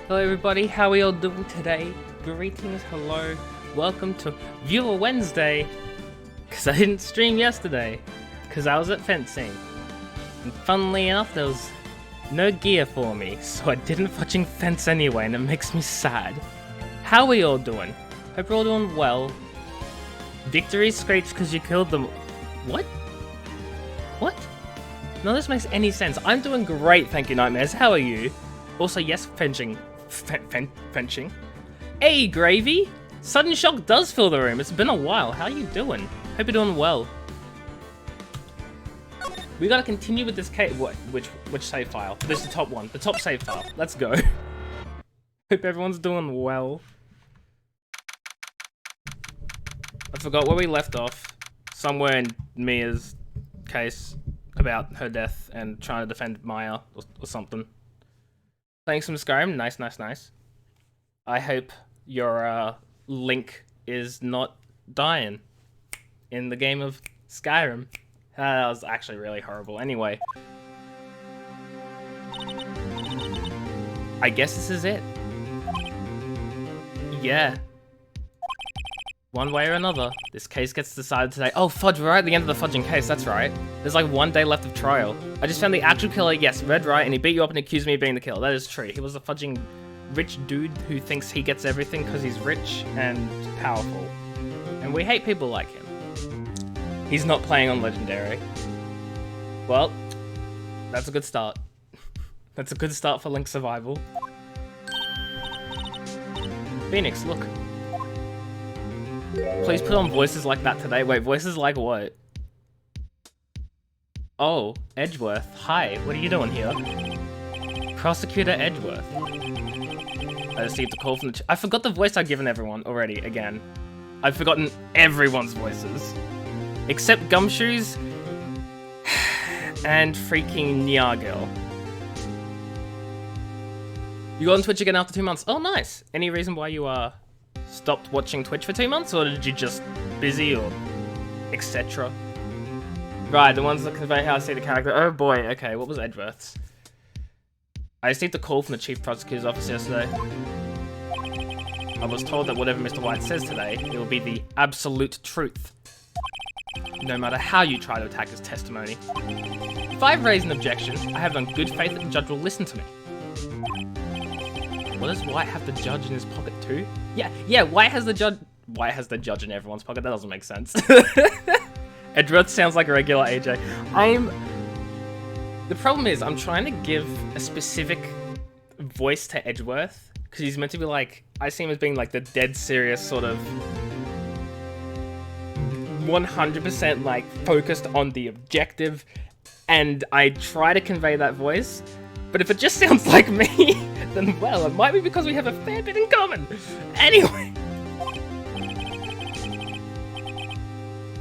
Hello everybody, how are you all doing today? Greetings, hello, welcome to Viewer Wednesday. Because I didn't stream yesterday, because I was at fencing. And funnily enough, there was no gear for me, so I didn't fucking fence anyway, and it makes me sad. How are you all doing? Hope you're all doing well. Victory scrapes because you killed them. What? What? None of this makes any sense. I'm doing great, thank you, Nightmares. How are you? Also, yes, fencing. Fenching. Hey, Gravy! Sudden shock does fill the room. It's been a while. How you doing? Hope you're doing well. We gotta continue with this case. Which save file? This is the top one. The top save file. Let's go. Hope everyone's doing well. I forgot where we left off. Somewhere in Mia's case about her death and trying to defend Maya or something. Playing some Skyrim, nice. I hope your Link is not dying in the game of Skyrim. That was actually really horrible. Anyway, I guess this is it. Yeah. One way or another, this case gets decided today. Oh, fudge, we're right at the end of the fudging case, that's right. There's like 1 day left of trial. I just found the actual killer, yes, Red Wright, and he beat you up and accused me of being the killer. That is true. He was a fudging rich dude who thinks he gets everything because he's rich and powerful. And we hate people like him. He's not playing on Legendary. Well, that's a good start. That's a good start for Link Survival. Phoenix, look. Please put on voices like that today. Wait, voices like what? Oh, Edgeworth. Hi, what are you doing here? Prosecutor Edgeworth. I received a call from the I forgot the voice I've given everyone already, again. I've forgotten everyone's voices. Except Gumshoes and freaking Nyargil. You got on Twitch again after 2 months. Oh, nice. Any reason why you stopped watching Twitch for 2 months, or did you just busy, or etc.? Right, the ones that convey how I see the character. Oh boy, okay, what was Edgeworth's? I received a call from the Chief Prosecutor's office yesterday. I was told that whatever Mr. White says today, it will be the absolute truth. No matter how you try to attack his testimony. If I've raised an objection, I have on good faith that the judge will listen to me. What does White have the judge in his pocket too? Yeah, White has the judge in everyone's pocket. That doesn't make sense. Edgeworth sounds like a regular AJ. The problem is, I'm trying to give a specific voice to Edgeworth, because he's meant to be like, I see him as being like the dead serious sort of 100% like focused on the objective, and I try to convey that voice. But if it just sounds like me, then well, it might be because we have a fair bit in common. Anyway.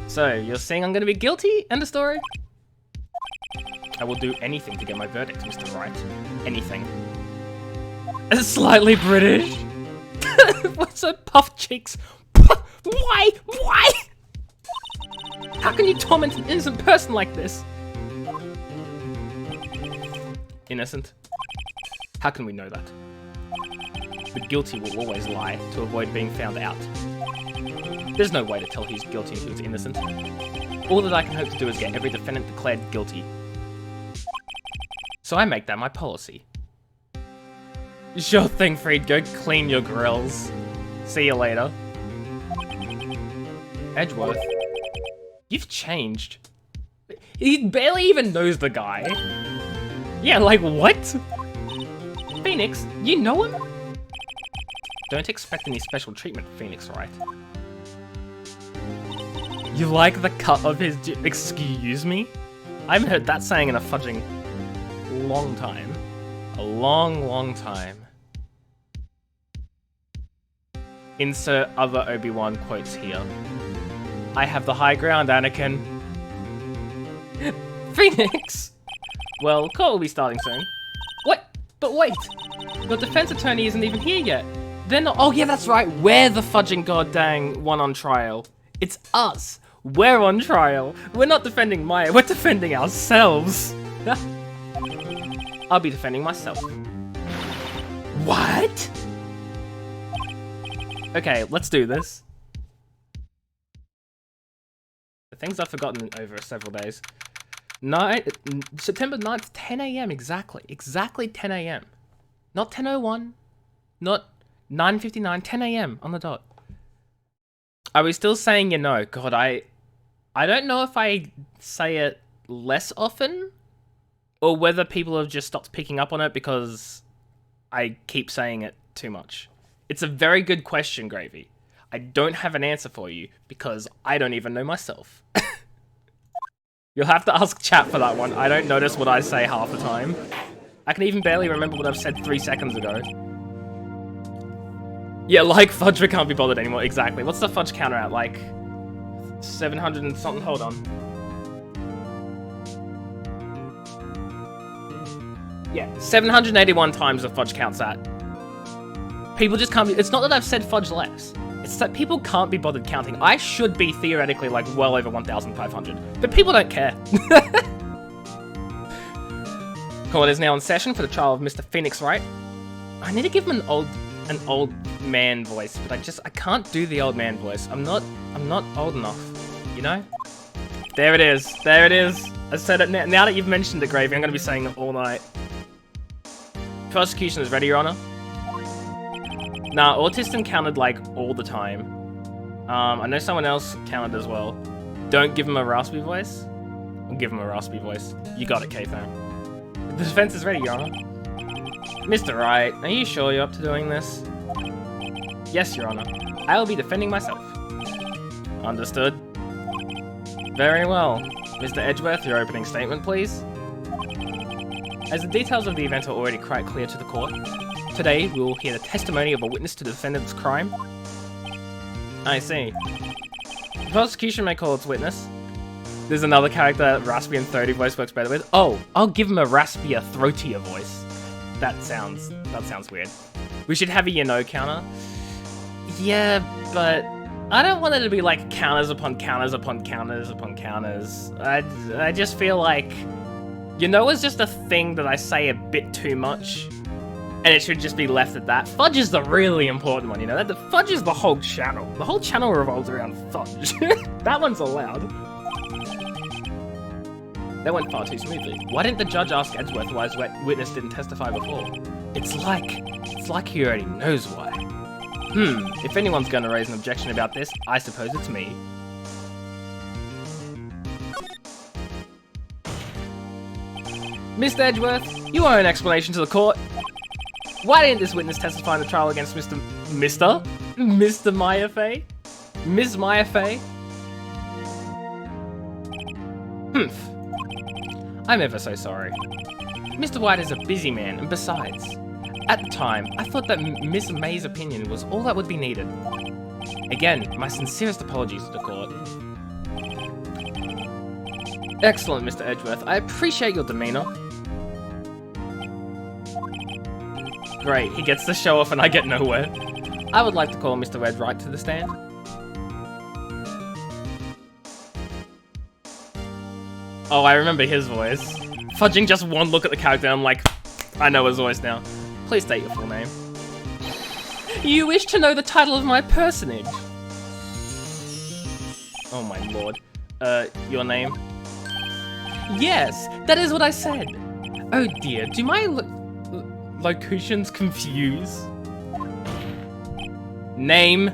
So, you're saying I'm gonna be guilty? End of story? I will do anything to get my verdict, Mr. Wright. Anything. Slightly British? What's so puffed cheeks? Why? How can you torment an innocent person like this? Innocent? How can we know that? The guilty will always lie to avoid being found out. There's no way to tell who's guilty and who's innocent. All that I can hope to do is get every defendant declared guilty. So I make that my policy. Sure thing, Freed. Go clean your grills. See you later. Edgeworth. You've changed. He barely even knows the guy. Yeah, like what? Phoenix, you know him? Don't expect any special treatment, Phoenix, right? You like the cut of his excuse me? I haven't heard that saying in a fudging long time. A long time. Insert other Obi-Wan quotes here. I have the high ground, Anakin. Phoenix! Well, court will be starting soon. What? But wait! Your defense attorney isn't even here yet. They're not- Oh yeah, that's right, we're the fudging goddamn one on trial. It's us. We're on trial. We're not defending Maya, we're defending ourselves. I'll be defending myself. What? Okay, let's do this. The things I've forgotten over several days. September 9th, 10 a.m. exactly. Exactly 10 a.m. Not 10:01. Not 9:59. 10 a.m. on the dot. Are we still saying you know? God, I don't know if I say it less often, or whether people have just stopped picking up on it because I keep saying it too much. It's a very good question, Gravy. I don't have an answer for you because I don't even know myself. You'll have to ask chat for that one. I don't notice what I say half the time. I can even barely remember what I've said 3 seconds ago. Yeah, like fudge, we can't be bothered anymore. Exactly. What's the fudge counter at? Like 700 and something? Hold on. Yeah, 781 times the fudge counts at. People just can't be... It's not that I've said fudge less. It's that people can't be bothered counting. I should be theoretically like well over 1,500, but people don't care. Court is now in session for the trial of Mr. Phoenix Wright. I need to give him an old man voice, but I can't do the old man voice. I'm not old enough, you know? There it is. There it is. I said it now that you've mentioned it, Gravy. I'm gonna be saying it all night. Prosecution is ready, Your Honor. Nah, Autism counted like all the time. I know someone else counted as well. Don't give him a raspy voice. I'll give him a raspy voice. You got it, K-Fam. The defense is ready, Your Honor. Mr. Wright, are you sure you're up to doing this? Yes, Your Honor. I will be defending myself. Understood. Very well. Mr. Edgeworth, your opening statement, please. As the details of the event are already quite clear to the court, today we will hear the testimony of a witness to the defendant's crime. I see. The prosecution may call its witness. There's another character that raspy and throaty voice works better with. Oh, I'll give him a raspier, throatier voice. That sounds weird. We should have a you know counter. Yeah, but I don't want it to be like counters upon counters upon counters upon counters. I just feel like you know is just a thing that I say a bit too much, and it should just be left at that. Fudge is the really important one, you know? The fudge is the whole channel. The whole channel revolves around fudge. That one's allowed. That went far too smoothly. Why didn't the judge ask Edgeworth why his witness didn't testify before? It's like he already knows why. If anyone's gonna raise an objection about this, I suppose it's me. Mr. Edgeworth, you owe an explanation to the court. Why didn't this witness testify in the trial against Mr. Mayafay? Ms. Mayafay? I'm ever so sorry. Mr. White is a busy man, and besides, at the time, I thought that Miss May's opinion was all that would be needed. Again, my sincerest apologies to the court. Excellent, Mr. Edgeworth. I appreciate your demeanor. Great, he gets to show off and I get nowhere. I would like to call Mr. Wright to the stand. Oh, I remember his voice. Fudging just one look at the character, I'm like, I know his voice now. Please state your full name. You wish to know the title of my personage? Oh my lord. Your name? Yes, that is what I said. Oh dear, do my locutions confuse? Name.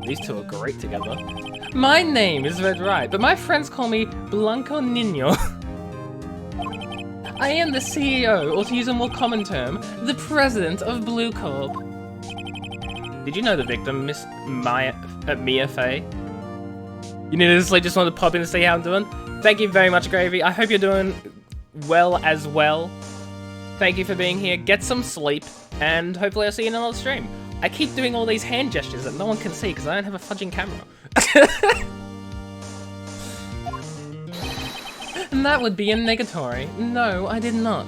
These two are great together. My name is Wright, but my friends call me Blanco Nino. I am the CEO, or to use a more common term, the president of Blue Corp. Did you know the victim, Miss Mia Fey? You need to just wanted to pop in and see how I'm doing? Thank you very much, Gravy. I hope you're doing well as well. Thank you for being here. Get some sleep, and hopefully I'll see you in another stream. I keep doing all these hand gestures that no one can see because I don't have a fudging camera. And that would be a negatory. No, I did not.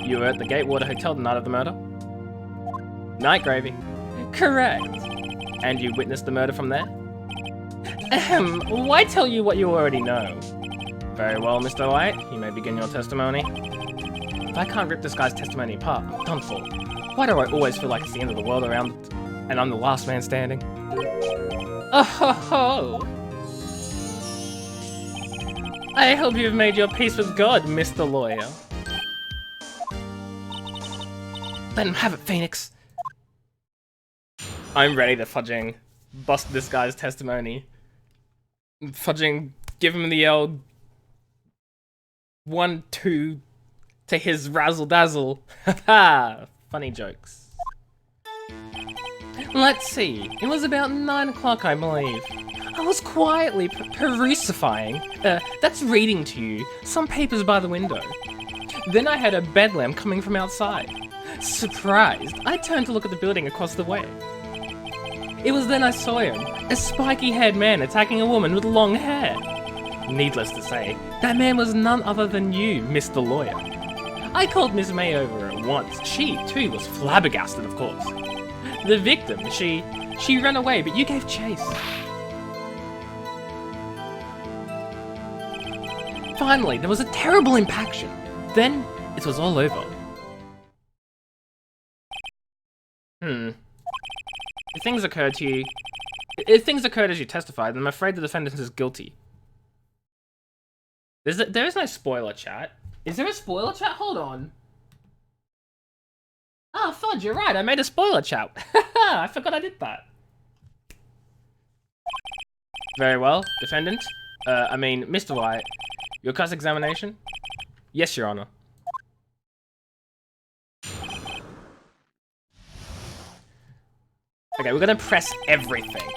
You were at the Gatewater Hotel the night of the murder? Night, Gravy. Correct. And you witnessed the murder from there? Why tell you what you already know? Very well, Mr. White. You may begin your testimony. If I can't rip this guy's testimony apart, I'm done for. Why do I always feel like it's the end of the world around and I'm the last man standing? Oh ho ho! I hope you've made your peace with God, Mr. Lawyer. Let him have it, Phoenix. I'm ready to fudging bust this guy's testimony. Fudging give him the old 1-2 to his razzle dazzle. Haha, funny jokes. Let's see, it was about 9 o'clock, I believe. I was quietly perusifying, that's reading to you, some papers by the window. Then I heard a bedlam coming from outside. Surprised, I turned to look at the building across the way. It was then I saw him, a spiky-haired man attacking a woman with long hair. Needless to say, that man was none other than you, Mr. Lawyer. I called Miss May over at once. She, too, was flabbergasted, of course. The victim, she ran away, but you gave chase. Finally, there was a terrible impaction. Then, it was all over. If things occurred as you testified, then I'm afraid the defendant is guilty. There is no spoiler chat. Is there a spoiler chat? Hold on. Ah, fudge, you're right, I made a spoiler chat. I forgot I did that. Very well, defendant. Mr. Wright. Your cross-examination? Yes, Your Honor. Okay, we're gonna press everything.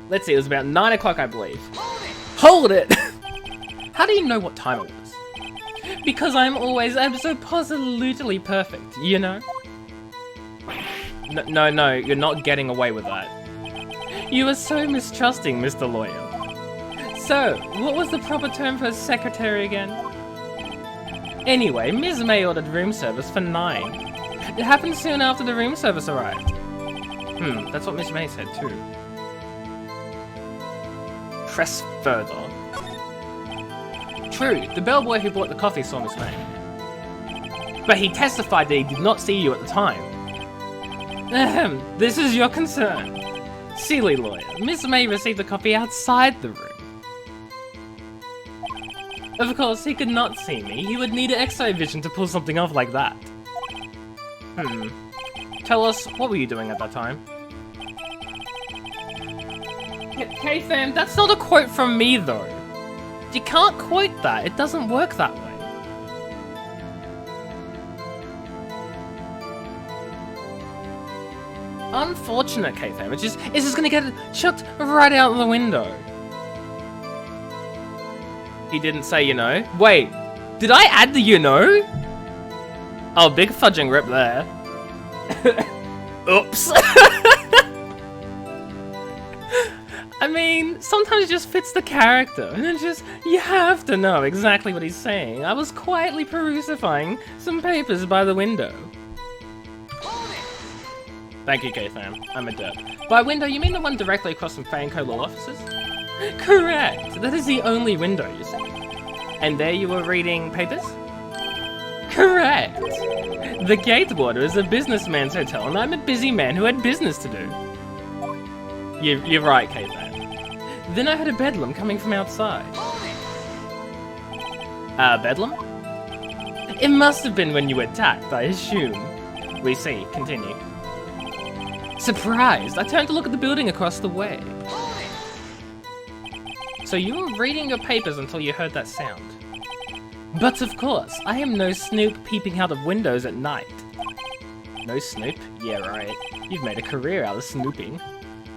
Let's see, it was about 9 o'clock, I believe. Hold it! How do you know what time it was? Because I'm always absolutely perfect, you know? No, you're not getting away with that. You are so mistrusting, Mr. Lawyer. So, what was the proper term for a secretary again? Anyway, Ms. May ordered room service for 9. It happened soon after the room service arrived. That's what Miss May said too. Press further. True, the bellboy who bought the coffee saw Miss May. But he testified that he did not see you at the time. Ahem, this is your concern. Silly lawyer, Miss May received the coffee outside the room. Of course, he could not see me. He would need an X-ray vision to pull something off like that. Tell us, what were you doing at that time? Okay, fam, that's not a quote from me, though. You can't quote that. It doesn't work that way. Unfortunate, K-fam. It's just gonna get chucked right out of the window. He didn't say, you know. Wait, did I add the you know? Oh, big fudging rip there. Oops. I mean, sometimes it just fits the character, and it's just, you have to know exactly what he's saying. I was quietly perusifying some papers by the window. Thank you, K-fam. I'm a derp. By window, you mean the one directly across from Fanco Law Offices? Correct! That is the only window, you see. And there you were reading papers? Correct! The Gatewater is a businessman's hotel, and I'm a busy man who had business to do. You're right, K-fam. Then I heard a bedlam coming from outside. Bedlam? It must have been when you attacked, I assume. We see. Continue. Surprised, I turned to look at the building across the way. So you were reading your papers until you heard that sound. But of course, I am no snoop peeping out of windows at night. No snoop? Yeah, right. You've made a career out of snooping.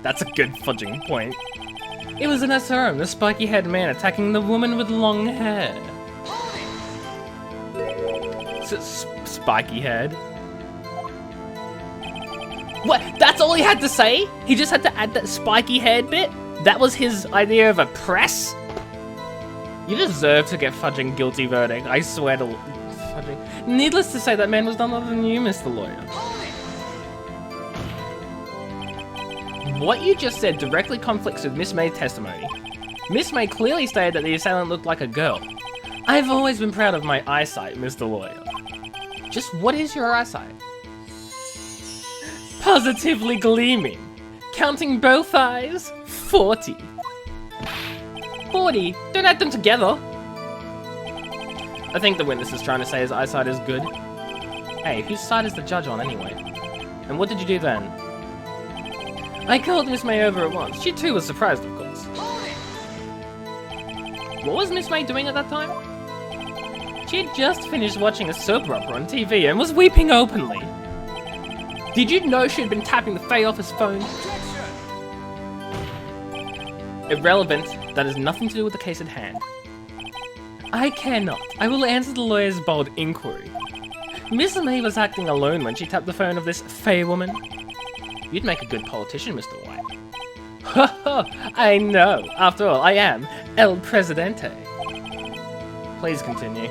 That's a good fudging point. It was an SRM, the spiky-haired man attacking the woman with long hair. Spiky-haired? What? That's all he had to say? He just had to add that spiky-haired bit? That was his idea of a press? You deserve to get fudging guilty verdict, I swear to fudging. Needless to say, that man was none other than you, Mr. Lawyer. What you just said directly conflicts with Miss May's testimony. Miss May clearly stated that the assailant looked like a girl. I've always been proud of my eyesight, Mr. Lawyer. Just what is your eyesight? Positively gleaming. Counting both eyes, 40. 40? Don't add them together. I think the witness is trying to say his eyesight is good. Hey, whose side is the judge on anyway? And what did you do then? I called Miss May over at once. She too was surprised, of course. What was Miss May doing at that time? She had just finished watching a soap opera on TV and was weeping openly. Did you know she had been tapping the Fae office phone? Irrelevant. That has nothing to do with the case at hand. I cannot. I will answer the lawyer's bold inquiry. Miss May was acting alone when she tapped the phone of this Fae woman. You'd make a good politician, Mr. White. Ha ha! I know. After all, I am El Presidente. Please continue.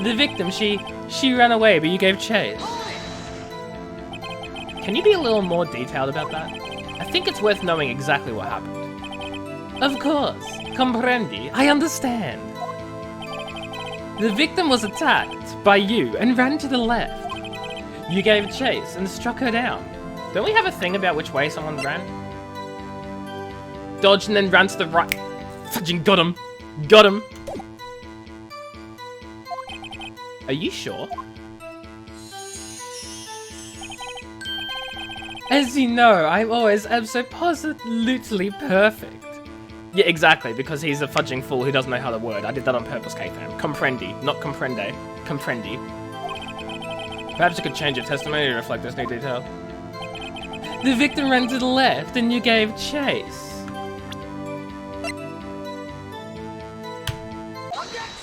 The victim, she ran away, but you gave chase. Can you be a little more detailed about that? I think it's worth knowing exactly what happened. Of course. Comprendi. I understand. The victim was attacked by you and ran to the left. You gave chase and struck her down. Don't we have a thing about which way someone ran? Dodged and then ran to the right. Fudging got him. Got him. Are you sure? As you know, I'm always absolutely perfect. Yeah, exactly, because he's a fudging fool who doesn't know how to word. I did that on purpose, K-Fam. Comprendi, not comprende. Comprendi. Perhaps you could change your testimony to reflect this new detail. The victim ran to the left and you gave chase.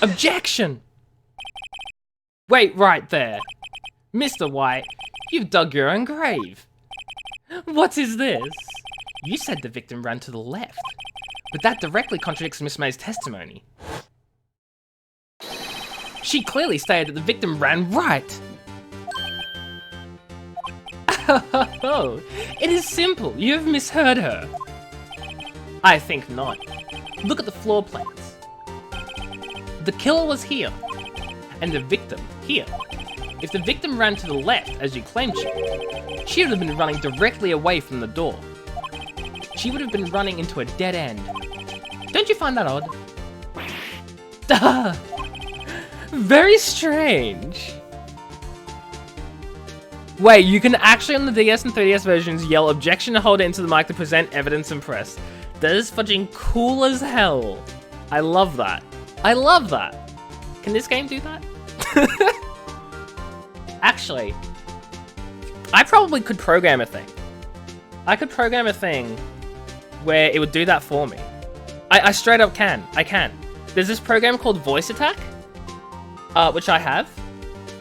Objection! Wait right there. Mr. White, you've dug your own grave. What is this? You said the victim ran to the left, but that directly contradicts Miss May's testimony. She clearly stated that the victim ran right. Oh, it is simple. You have misheard her. I think not. Look at the floor plans. The killer was here, and the victim here. If the victim ran to the left, as you claimed she would have been running directly away from the door. She would have been running into a dead end. Don't you find that odd? Duh! Very strange. Wait, you can actually on the DS and 3DS versions yell objection and hold it into the mic to present evidence and press. That is fudging cool as hell. I love that. I love that. Can this game do that? Actually, I probably could program a thing. I could program a thing where it would do that for me. I straight up can. I can. There's this program called Voice Attack, which I have.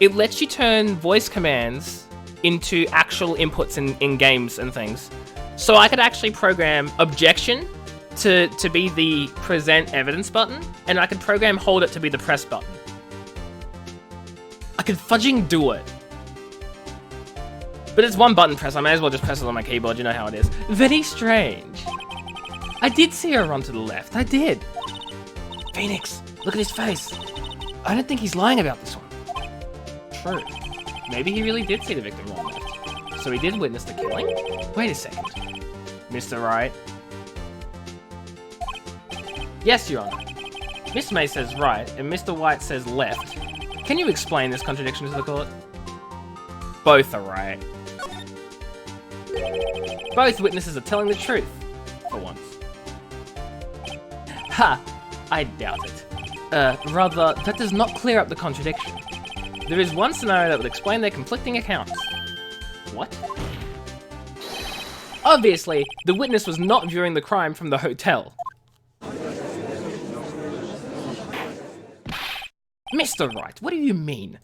It lets you turn voice commands into actual inputs in games and things. So I could actually program objection to be the present evidence button, and I could program hold it to be the press button. I could fudging do it. But it's one button press, I may as well just press it on my keyboard, you know how it is. Very strange. I did see her run to the left, I did. Phoenix, look at his face. I don't think he's lying about this one. True. Maybe he really did see the victim run left. So he did witness the killing? Wait a second. Mr. Wright. Yes, Your Honor. Miss May says right, and Mr. White says left. Can you explain this contradiction to the court? Both are right. Both witnesses are telling the truth, for once. Ha! I doubt it. Rather, that does not clear up the contradiction. There is one scenario that would explain their conflicting accounts. What? Obviously, the witness was not viewing the crime from the hotel. Mr. Wright, what do you mean?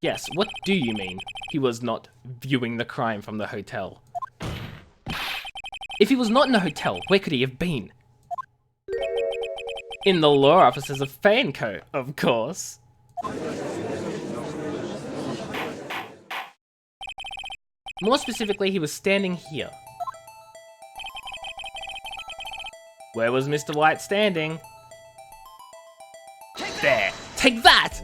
Yes, what do you mean? He was not viewing the crime from the hotel. If he was not in the hotel, where could he have been? In the law offices of Fanco, of course. More specifically, he was standing here. Where was Mr. White standing? There! Take that!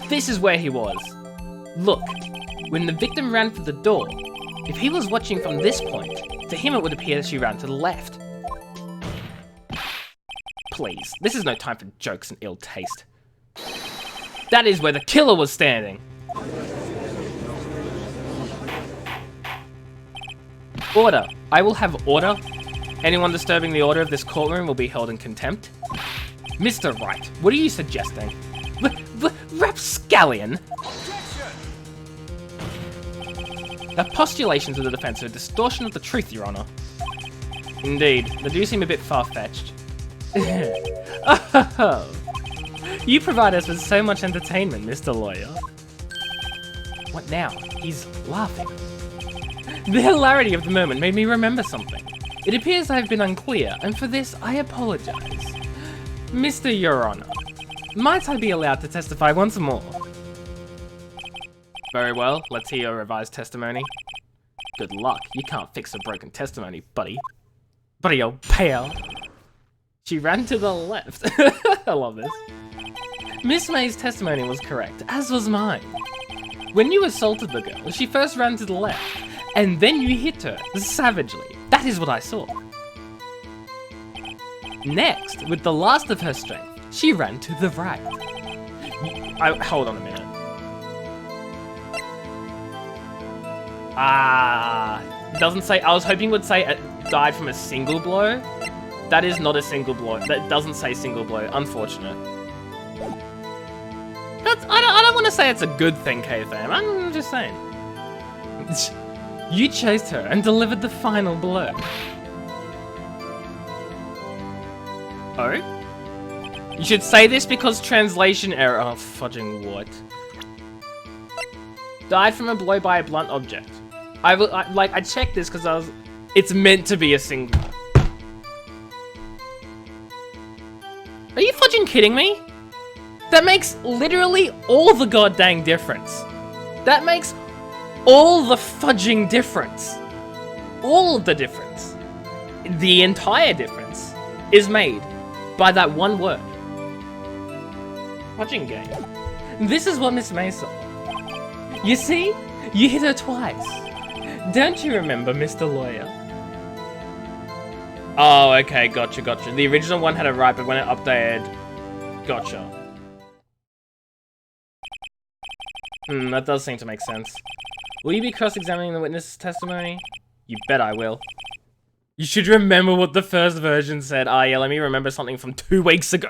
This is where he was. Look, when the victim ran for the door, if he was watching from this point, to him it would appear that she ran to the left. Please, this is no time for jokes and ill taste. That is where the killer was standing. Order. I will have order. Anyone disturbing the order of this courtroom will be held in contempt. Mr. Wright, what are you suggesting? Rapscallion? The postulations of the defense are a distortion of the truth, Your Honor. Indeed, they do seem a bit far-fetched. Oh, you provide us with so much entertainment, Mr. Lawyer. What now? He's laughing. The hilarity of the moment made me remember something. It appears I have been unclear, and for this I apologize. Mr. Your Honor, might I be allowed to testify once more? Very well, let's hear your revised testimony. Good luck, you can't fix a broken testimony, buddy. Buddy, old pal. She ran to the left. I love this. Miss May's testimony was correct, as was mine. When you assaulted the girl, she first ran to the left, and then you hit her, savagely. That is what I saw. Next, with the last of her strength, she ran to the right. Hold on a minute. It doesn't say, I was hoping it would say it died from a single blow. That is not a single blow. That doesn't say single blow, unfortunate. I don't want to say it's a good thing, K-Fam, I'm just saying. You chased her and delivered the final blow. Oh? You should say this because translation error. Oh, fudging what? Died from a blow by a blunt object. I checked this because it's meant to be a single. Are you fudging kidding me? That makes literally all the goddamn difference. That makes all the fudging difference. All of the difference. The entire difference is made by that one word. Fudging game. This is what Miss May saw. You see? You hit her twice. Don't you remember, Mr. Lawyer? Oh, okay, gotcha. The original one had it right, but when it updated... Gotcha. That does seem to make sense. Will you be cross-examining the witness's testimony? You bet I will. You should remember what the first version said. Ah, yeah, let me remember something from 2 weeks ago.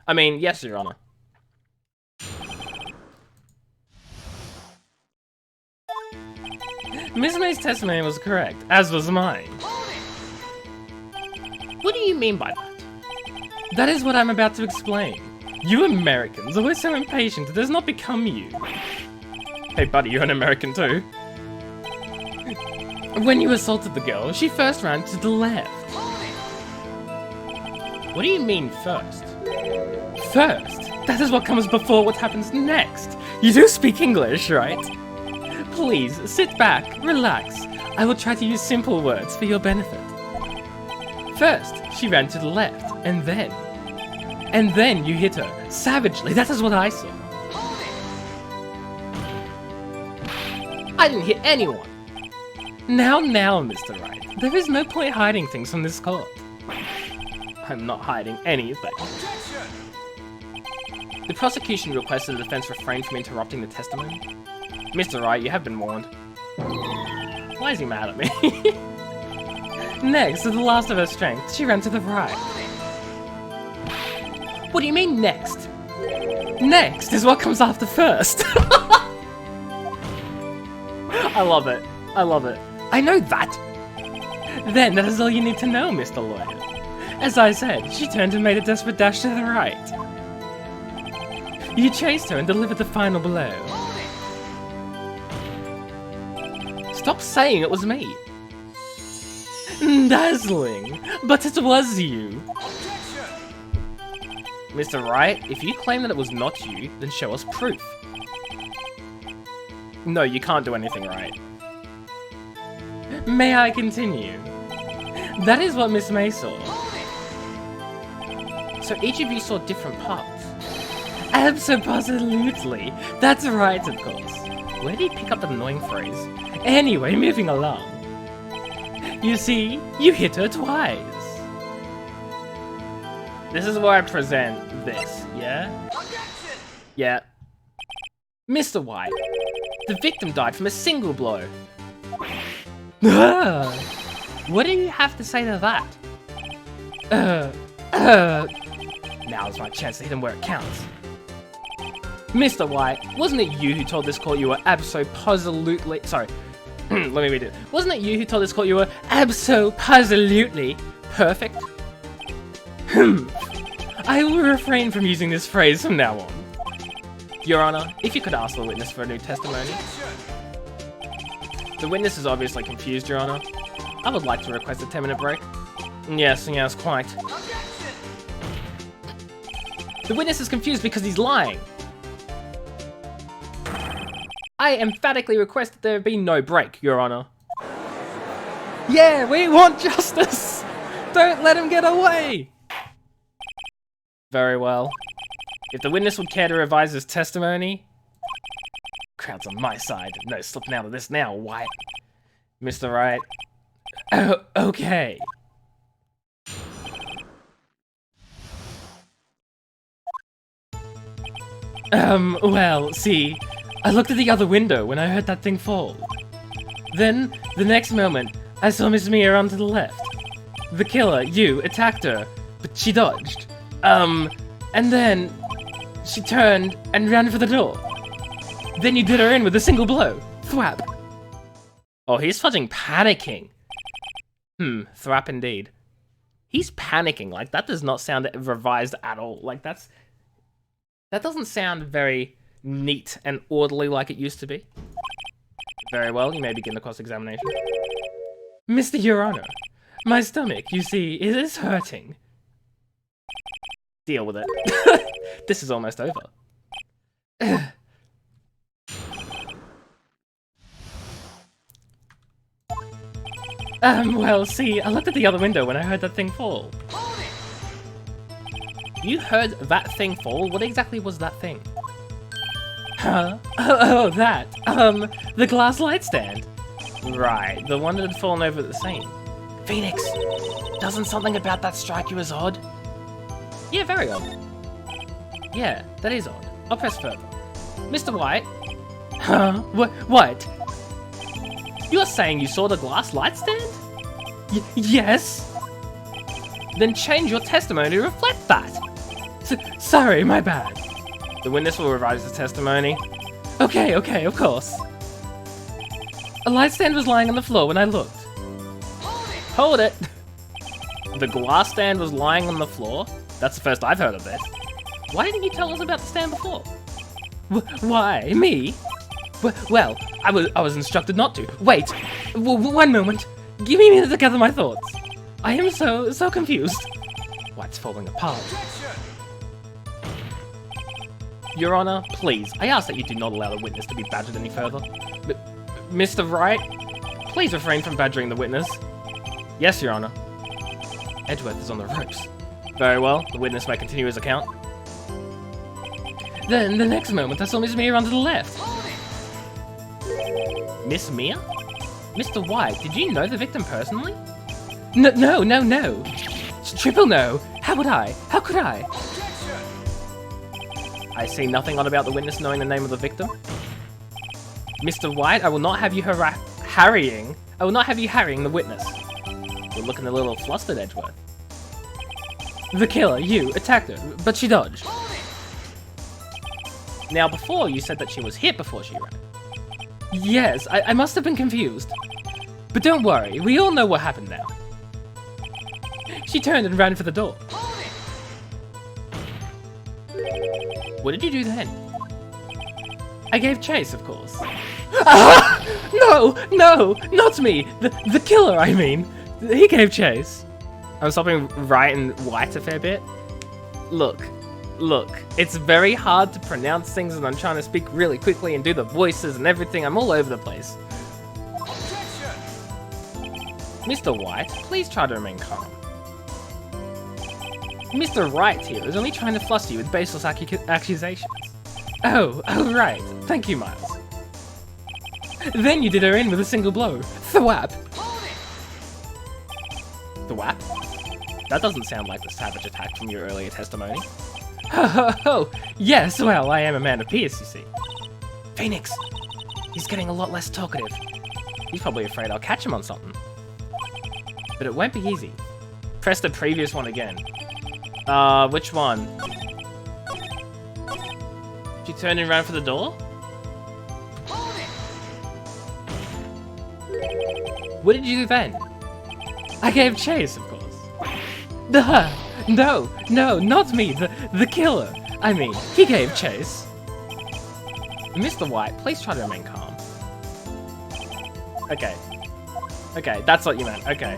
I mean, yes, Your Honor. Miss May's testimony was correct, as was mine. What do you mean by that? That is what I'm about to explain. You Americans are always so impatient, it does not become you. Hey buddy, you're an American too. When you assaulted the girl, she first ran to the left. What do you mean first? First? That is what comes before what happens next. You do speak English, right? Please, sit back, relax. I will try to use simple words for your benefit. First, she ran to the left, and then you hit her, savagely. That is what I saw. I didn't hit anyone. Now, Mr. Wright, there is no point hiding things from this court. I'm not hiding anything. The prosecution requested the defense refrain from interrupting the testimony. Mr. Wright, you have been warned. Why is he mad at me? Next, with the last of her strength, she ran to the right. What do you mean, next? Next is what comes after first. I love it. I know that. Then that is all you need to know, Mr. Lawyer. As I said, she turned and made a desperate dash to the right. You chased her and delivered the final blow. Stop saying it was me. Dazzling, but it was you. Mr. Wright, if you claim that it was not you, then show us proof. No, you can't do anything right. May I continue? That is what Miss May saw. So each of you saw different parts. Abso-positively. That's right, of course. Where did he pick up that annoying phrase? Anyway, moving along. You see, you hit her twice. This is where I present this, yeah? Objection! Yeah. Mr. White, the victim died from a single blow. What do you have to say to that? Now's my chance to hit him where it counts. Mr. White, wasn't it you who told this court you were abso-positively... Sorry, let me read it. Wasn't it you who told this court you were abso-positively perfect? I will refrain from using this phrase from now on. Your Honor, if you could ask the witness for a new testimony. The witness is obviously confused, Your Honor. I would like to request a 10-minute break. Yes, quite. The witness is confused because he's lying. I emphatically request that there be no break, Your Honor. Yeah, we want justice! Don't let him get away! Very well. If the witness would care to revise his testimony... Crowd's on my side. No slipping out of this now, White. Mr. Wright. Oh, okay. Well, see, I looked at the other window when I heard that thing fall. Then, the next moment, I saw Miss Mia on to the left. The killer, you, attacked her, but she dodged. And then she turned and ran for the door. Then you did her in with a single blow. Thwap. Oh, he's fucking panicking. Thwap indeed. He's panicking, like, that does not sound revised at all. Like, that doesn't sound very neat and orderly like it used to be. Very well, you may begin the cross-examination. Mr. Your Honor, my stomach, you see, is hurting. Deal with it. This is almost over. Well, see, I looked at the other window when I heard that thing fall. You heard that thing fall? What exactly was that thing? Huh? Oh, that. The glass light stand. Right, the one that had fallen over at the scene. Phoenix, doesn't something about that strike you as odd? Yeah, very odd. Yeah, that is odd. I'll press further. Mr. White? Huh? What? You're saying you saw the glass light stand? Yes. Then change your testimony to reflect that. Sorry, my bad. The witness will revise his testimony. Okay, of course. A light stand was lying on the floor when I looked. Hold it! The glass stand was lying on the floor? That's the first I've heard of this. Why didn't you tell us about the stand before? Why? Me? Well, I was instructed not to. Wait! One moment! Give me a minute to gather my thoughts. I am so confused. What's falling apart? Your Honor, please, I ask that you do not allow the witness to be badgered any further. Mr. Wright, please refrain from badgering the witness. Yes, Your Honor. Edgeworth is on the ropes. Very well, the witness may continue his account. Then, the next moment, I saw Miss Mia on to the left. Miss Mia? Mr. White, did you know the victim personally? No. Triple no. How would I? How could I? I see nothing odd about the witness knowing the name of the victim. Mr. White, I will not have you harrying the witness. You're looking a little flustered, Edgeworth. The killer, you, attacked her, but she dodged. Now, before you said that she was hit before she ran. Yes, I must have been confused. But don't worry, we all know what happened now. She turned and ran for the door. What did you do then? I gave chase, of course. Ah! No, not me. The killer, I mean. He gave chase. I'm stopping Wright and White a fair bit. Look, it's very hard to pronounce things and I'm trying to speak really quickly and do the voices and everything. I'm all over the place. Mr. White, please try to remain calm. Mr. Wright here is only trying to fluster you with baseless accusations. Oh, right. Thank you, Miles. Then you did her in with a single blow. Thwap. Thwap? That doesn't sound like the savage attack from your earlier testimony. Oh, yes, well, I am a man of peace, you see. Phoenix! He's getting a lot less talkative. He's probably afraid I'll catch him on something. But it won't be easy. Press the previous one again. Which one? Did you turn around for the door? What did you do then? I gave chase, of course. Duh! No, not me, the killer. I mean, he gave chase. Mr. White, please try to remain calm. Okay. Okay, that's what you meant. Okay.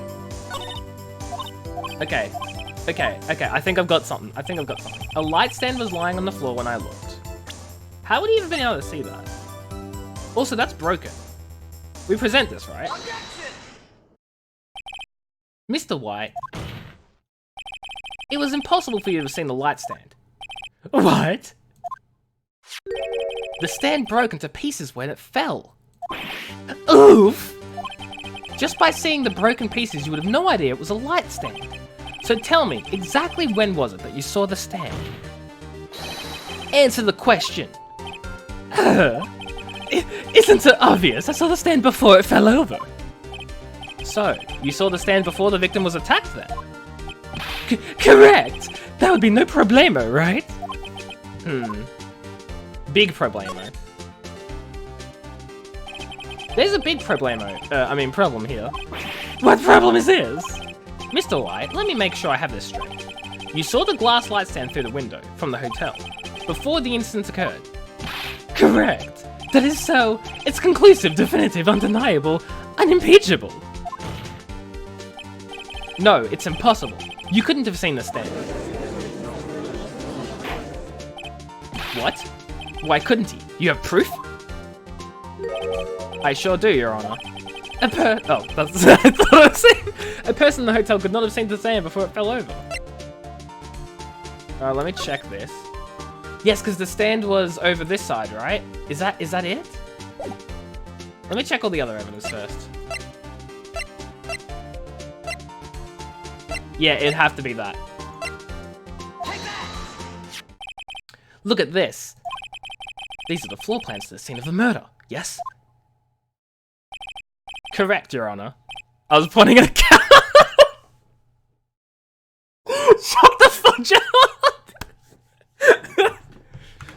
Okay. I think I've got something. A light stand was lying on the floor when I looked. How would he have been able to see that? Also, that's broken. We present this, right? Mr. White. It was impossible for you to have seen the light stand. What? The stand broke into pieces when it fell. Oof! Just by seeing the broken pieces, you would have no idea it was a light stand. So tell me, exactly when was it that you saw the stand? Answer the question. Isn't it obvious? I saw the stand before it fell over. So, you saw the stand before the victim was attacked then? Correct! That would be no problemo, right? Big problemo. There's a big problem here. What problem is this? Mr. White, let me make sure I have this straight. You saw the glass light stand through the window from the hotel before the incident occurred. Correct. That is so. It's conclusive, definitive, undeniable, unimpeachable. No, it's impossible. You couldn't have seen the stand. What? Why couldn't he? You have proof? I sure do, Your Honor. Oh, that's I thought I was saying. A person in the hotel could not have seen the stand before it fell over. Let me check this. Yes, because the stand was over this side, right? Is that it? Let me check all the other evidence first. Yeah, it'd have to be that. Look at this. These are the floor plans to the scene of the murder, yes? Correct, Your Honor. I was pointing at a cat. Shut the fudge out!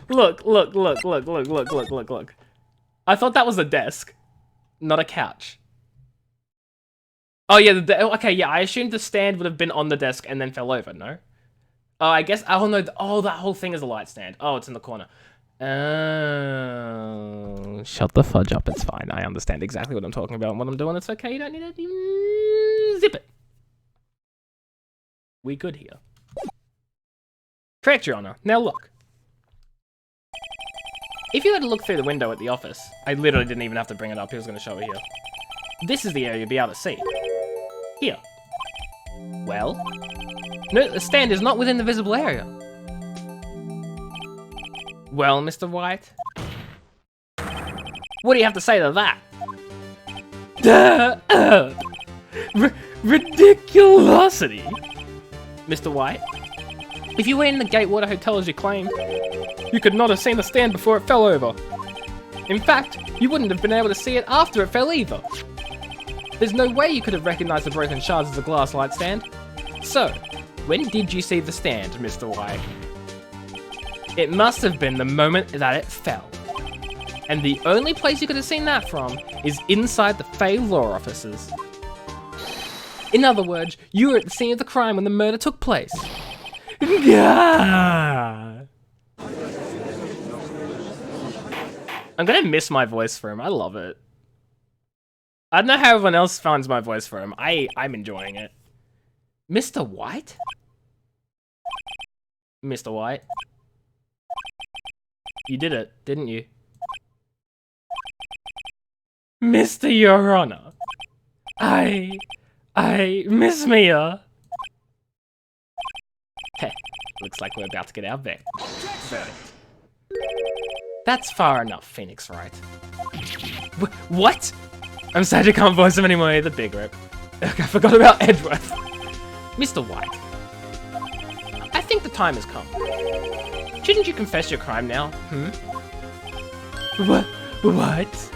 Look. I thought that was a desk, not a couch. Oh yeah, okay, yeah, I assumed the stand would have been on the desk and then fell over, no? Oh, I guess, oh no, oh, that whole thing is a light stand. Oh, it's in the corner. Oh, shut the fudge up, it's fine. I understand exactly what I'm talking about and what I'm doing. It's okay, you don't need to zip it. We good here. Correct, Your Honor. Now look. If you had to look through the window at the office, I literally didn't even have to bring it up, he was going to show it here. This is the area you'd be able to see. Here. Well? No, the stand is not within the visible area. Well, Mr. White? What do you have to say to that? Ridiculosity! Mr. White? If you were in the Gatewater Hotel as you claim, you could not have seen the stand before it fell over. In fact, you wouldn't have been able to see it after it fell either. There's no way you could have recognized the broken shards as a glass light stand. So, when did you see the stand, Mr. White? It must have been the moment that it fell. And the only place you could have seen that from is inside the Fey law offices. In other words, you were at the scene of the crime when the murder took place. I'm gonna miss my voice for him. I love it. I don't know how everyone else finds my voice for him. I'm enjoying it. Mr. White? Mr. White? You did it, didn't you? Mr. Your Honor. Miss Mia. Heh, Looks like we're about to get our verdict. That's far enough, Phoenix Wright. What? I'm sad you can't voice him anymore either, Big Rip. Ugh, I forgot about Edgeworth. Mr. White, I think the time has come. Shouldn't you confess your crime now? What?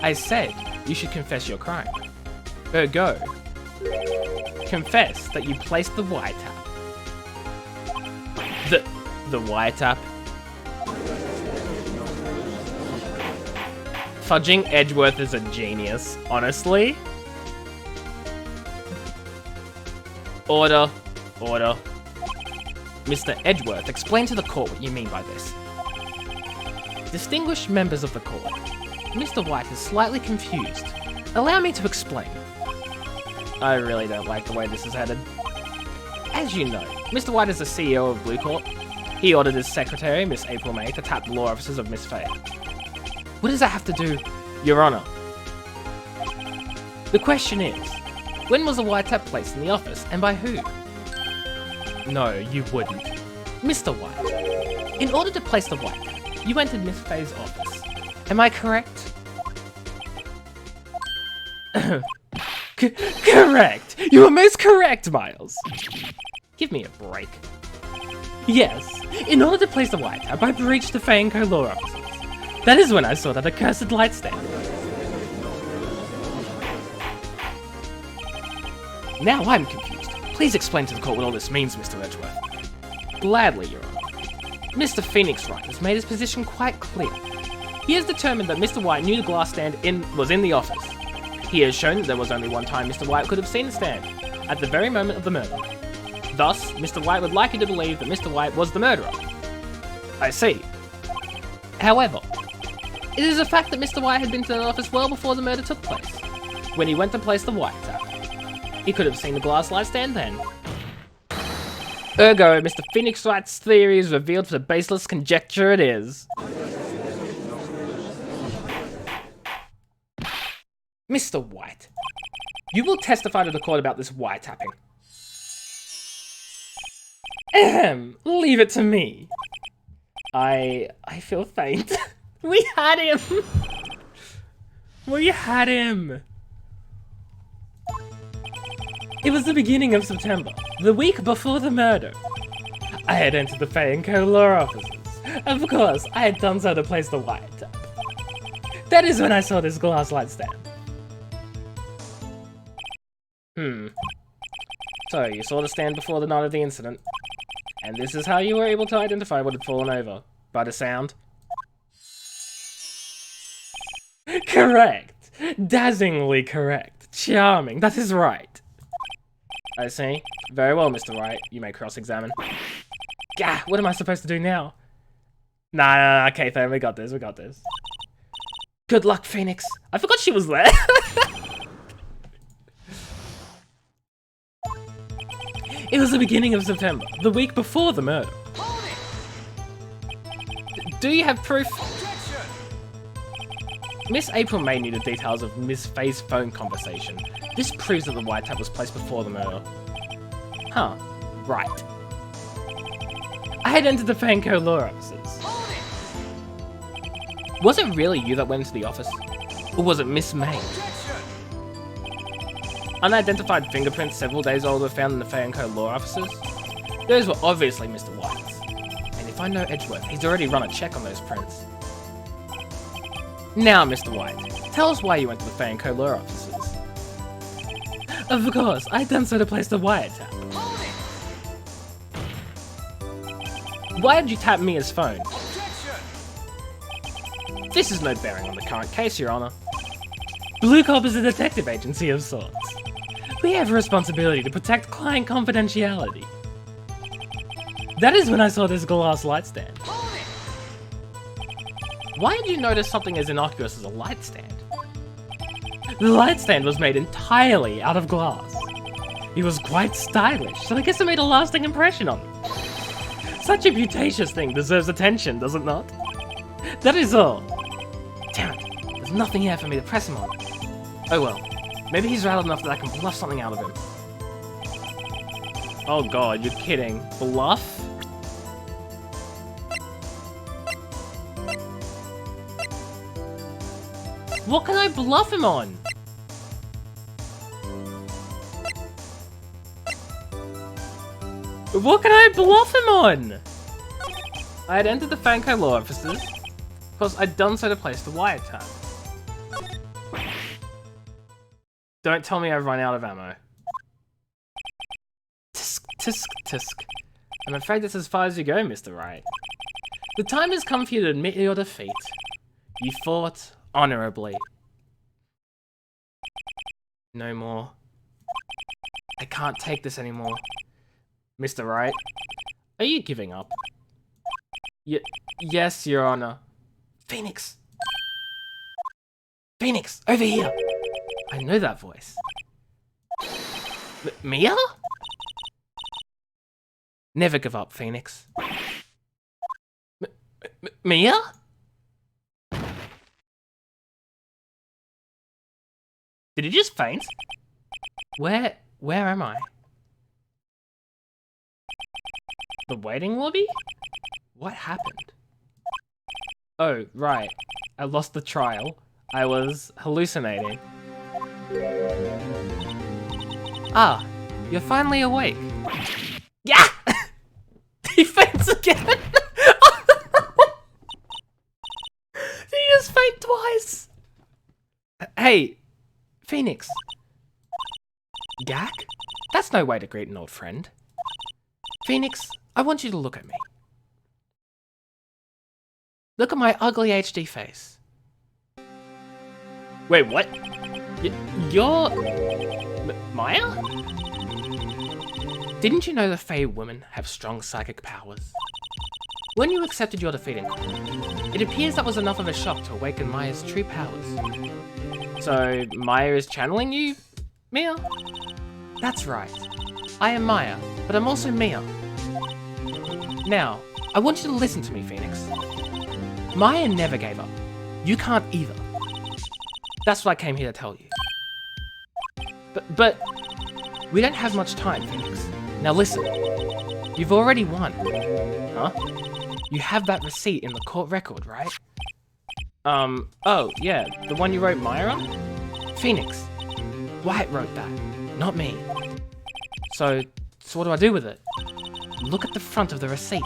I said you should confess your crime. Ergo, confess that you placed the wiretap. The wiretap? Fudging Edgeworth is a genius, honestly. Order. Mr. Edgeworth, explain to the court what you mean by this. Distinguished members of the court, Mr. White is slightly confused. Allow me to explain. I really don't like the way this is headed. As you know, Mr. White is the CEO of Blue Corp. He ordered his secretary, Miss April May, to tap the law offices of Miss Faye. What does that have to do, Your Honor? The question is, when was the wiretap placed in the office, and by who? No, you wouldn't. Mr. White, in order to place the wiretap, you entered Miss Faye's office. Am I correct? Correct! You are most correct, Miles! Give me a break. Yes, in order to place the wiretap, I breached the Faye & Co. law offices. That is when I saw that accursed light stand. Now I'm confused. Please explain to the court what all this means, Mr. Edgeworth. Gladly, Your Honor. Mr. Phoenix Wright has made his position quite clear. He has determined that Mr. White knew the glass stand was in the office. He has shown that there was only one time Mr. White could have seen the stand, at the very moment of the murder. Thus, Mr. White would like you to believe that Mr. White was the murderer. I see. However, it is a fact that Mr. White had been to the office well before the murder took place, when he went to place the wiretap. He could have seen the glass light stand then. Ergo, Mr. Phoenix Wright's theory is revealed for the baseless conjecture it is. Mr. White, you will testify to the court about this wiretapping. Ahem, leave it to me. I feel faint. We had him! We had him! It was the beginning of September, the week before the murder. I had entered the Faye & Co. law offices. Of course, I had done so to place the wiretap. That is when I saw this glass light stand. So, you saw the stand before the night of the incident, and this is how you were able to identify what had fallen over, by the sound? Correct! Dazzlingly correct. Charming, that is right. I see. Very well, Mr. Wright. You may cross-examine. Gah, what am I supposed to do now? Nah, okay, fam, we got this. Good luck, Phoenix. I forgot she was there. It was the beginning of September, the week before the murder. Do you have proof? Miss April May knew the details of Miss Faye's phone conversation. This proves that the wiretap was placed before the murder. Huh, right. I had entered the Faye & Co. law offices. Was it really you that went into the office? Or was it Miss May? Unidentified fingerprints several days old were found in the Faye & Co. law offices. Those were obviously Mr. White's. And if I know Edgeworth, he's already run a check on those prints. Now, Mr. White, tell us why you went to the Faye & Co. law offices. Of course, I had done so to place the wiretap. Why did you tap Mia's phone? This is no bearing on the current case, Your Honor. Blue Corp is a detective agency of sorts. We have a responsibility to protect client confidentiality. That is when I saw this glass light stand. Why did you notice something as innocuous as a light stand? The light stand was made entirely out of glass. It was quite stylish, so I guess it made a lasting impression on me. Such a beauticious thing deserves attention, does it not? That is all. Damn it, there's nothing here for me to press him on. Oh well, maybe he's rattled enough that I can bluff something out of him. Oh god, you're kidding. Bluff? What can I bluff him on? What can I bluff him on? I had entered the Fanco law offices because I'd done so to place the wiretap. Don't tell me I've run out of ammo. Tisk, tisk, tisk. I'm afraid that's as far as you go, Mr. Wright. The time has come for you to admit your defeat. You fought honorably. No more. I can't take this anymore. Mr. Wright, are you giving up? Yes, Your Honor. Phoenix! Phoenix, over here! I know that voice. Mia? Never give up, Phoenix. Mia? Did he just faint? Where am I? The waiting lobby? What happened? Oh, right. I lost the trial. I was hallucinating. Ah, you're finally awake. Yeah! He faints again! Did he just faint twice? Hey, Phoenix. Gak? That's no way to greet an old friend. Phoenix, I want you to look at me. Look at my ugly HD face. Wait, what? You're... Maya? Didn't you know the Fey women have strong psychic powers? When you accepted your defeat in court, it appears that was enough of a shock to awaken Maya's true powers. So, Maya is channeling you, Mia? That's right. I am Maya, but I'm also Mia. Now, I want you to listen to me, Phoenix. Maya never gave up. You can't either. That's what I came here to tell you. But we don't have much time, Phoenix. Now listen. You've already won. Huh? You have that receipt in the court record, right? Oh, yeah, the one you wrote Maya on? Phoenix. Wright wrote that, not me. So what do I do with it? Look at the front of the receipt.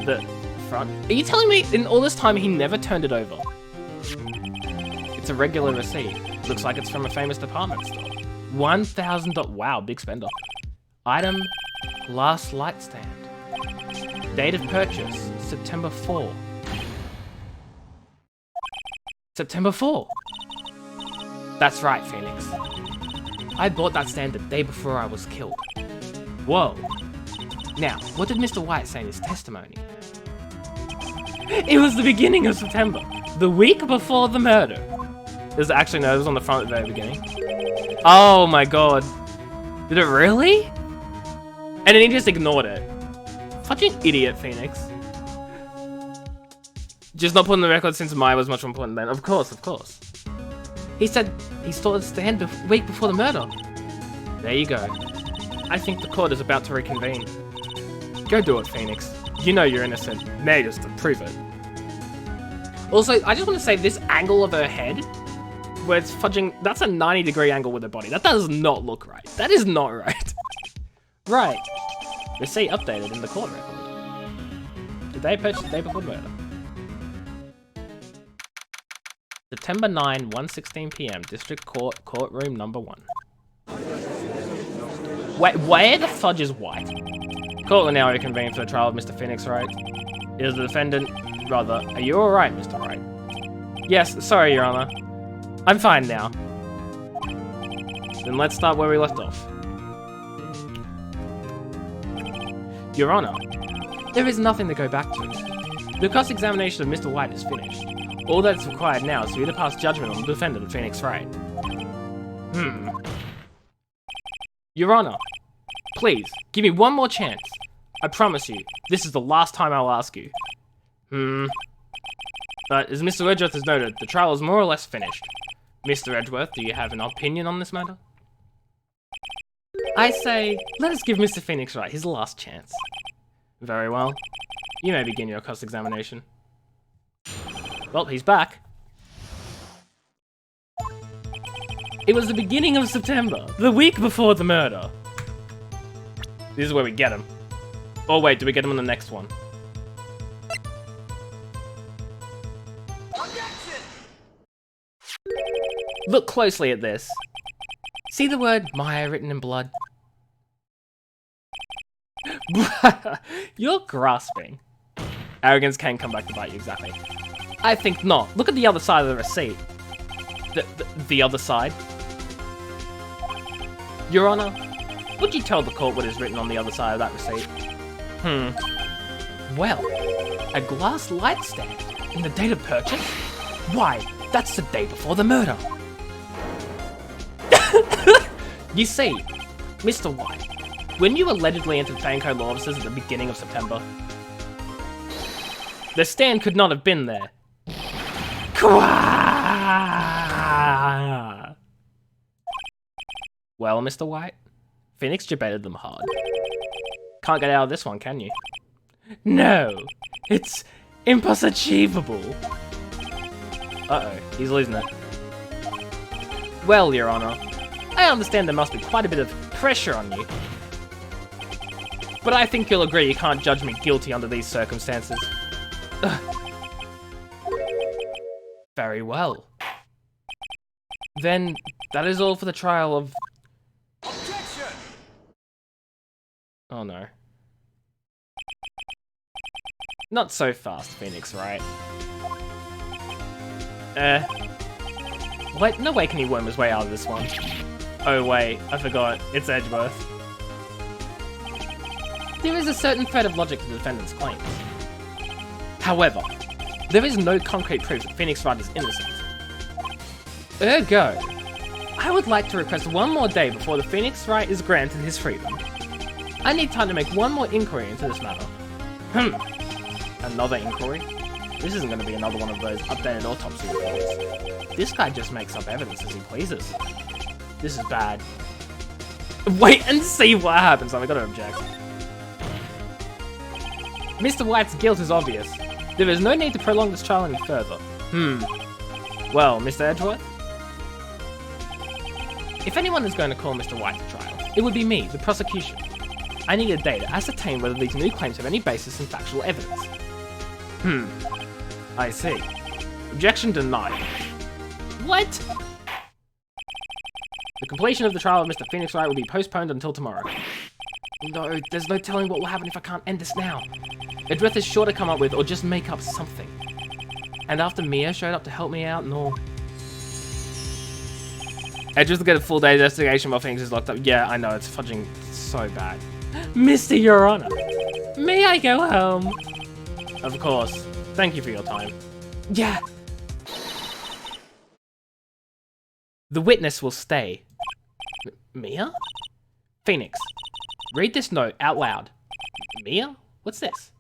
The front? Are you telling me in all this time he never turned it over? It's a regular receipt. Looks like it's from a famous department store. $1,000. Wow, big spender. Item, glass light stand. Date of purchase, September 4. September 4. That's right, Phoenix. I bought that stand the day before I was killed. Whoa. Now, what did Mr. White say in his testimony? It was the beginning of September, the week before the murder. It was actually, no, it was on the front at the very beginning. Oh my god. Did it really? And then he just ignored it. Fucking idiot, Phoenix. Just not putting the record since Maya was much more important then. Of course, of course. He said he stole the stand the week before the murder. There you go. I think the court is about to reconvene. Go do it, Phoenix. You know you're innocent. Now just to prove it. Also, I just want to say this angle of her head, where it's fudging, that's a 90-degree angle with her body. That does not look right. That is not right. Right. Receipt updated in the court record. Did they purchase the day before murder? September 9, 1:16 PM, District Court, Courtroom Number 1. Wait, where the fudge is White? Court will now reconvene for the trial of Mr. Phoenix, Wright. Is the defendant, rather, are you alright, Mr. Wright? Yes, sorry, Your Honor. I'm fine now. Then let's start where we left off. Your Honor, there is nothing to go back to. The cross-examination of Mr. White is finished. All that's required now is for you to pass judgment on the defendant, Phoenix Wright. Your Honor, please, give me one more chance. I promise you, this is the last time I'll ask you. But as Mr. Edgeworth has noted, the trial is more or less finished. Mr. Edgeworth, do you have an opinion on this matter? I say, let us give Mr. Phoenix Wright his last chance. Very well. You may begin your cross-examination. Well, he's back. It was the beginning of September, the week before the murder. This is where we get him. Oh wait, do we get him on the next one? Objection! Look closely at this. See the word Maya written in blood? You're grasping. Arrogance can come back to bite you, exactly. I think not. Look at the other side of the receipt. The other side? Your Honor, would you tell the court what is written on the other side of that receipt? Well, a glass light stand and the date of purchase? Why, that's the day before the murder. You see, Mr. White, when you allegedly entered Fanco law offices at the beginning of September, the stand could not have been there. Well, Mr. White, Phoenix debated them hard. Can't get out of this one, can you? No, it's impossible. Uh-oh, he's losing it. Well, Your Honor, I understand there must be quite a bit of pressure on you. But I think you'll agree you can't judge me guilty under these circumstances. Very well. Then, that is all for the trial of... Objection! Oh no. Not so fast, Phoenix, right? Wait, no way can he worm his way out of this one. Oh wait, I forgot. It's Edgeworth. There is a certain thread of logic to the defendant's claims. However, there is no concrete proof that Phoenix Wright is innocent. Ergo, I would like to request one more day before the Phoenix Wright is granted his freedom. I need time to make one more inquiry into this matter. Another inquiry? This isn't going to be another one of those updated autopsy reports. This guy just makes up evidence as he pleases. This is bad. Wait and see what happens. I've got to object. Mr. White's guilt is obvious. There is no need to prolong this trial any further. Well, Mr. Edgeworth? If anyone is going to call Mr. White to trial, it would be me, the prosecution. I need a day to ascertain whether these new claims have any basis in factual evidence. I see. Objection denied. What? The completion of the trial of Mr. Phoenix Wright will be postponed until tomorrow. No, there's no telling what will happen if I can't end this now. Edgeworth is sure to come up with or just make up something. And after Mia showed up to help me out and all... Edgeworth will get a full day investigation while Phoenix is locked up. Yeah, I know, it's fudging so bad. Mr. Your Honor, may I go home? Of course. Thank you for your time. Yeah. The witness will stay. Mia? Phoenix, read this note out loud. Mia? What's this?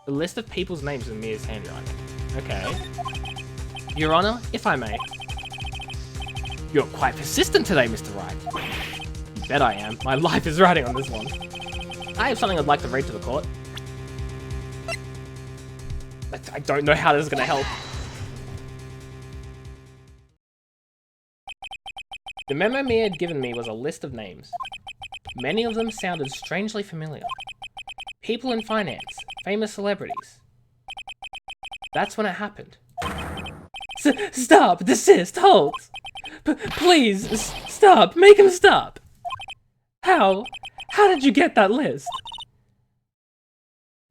A list of people's names in Mia's handwriting. Okay. Your Honor, if I may. You're quite persistent today, Mr. Wright. You bet I am. My life is riding on this one. I have something I'd like to read to the court. I don't know how this is going to help. The memo Mia had given me was a list of names. Many of them sounded strangely familiar. People in finance, famous celebrities. That's when it happened. Stop! Desist! Halt! Please, stop! Make him stop! How? How did you get that list?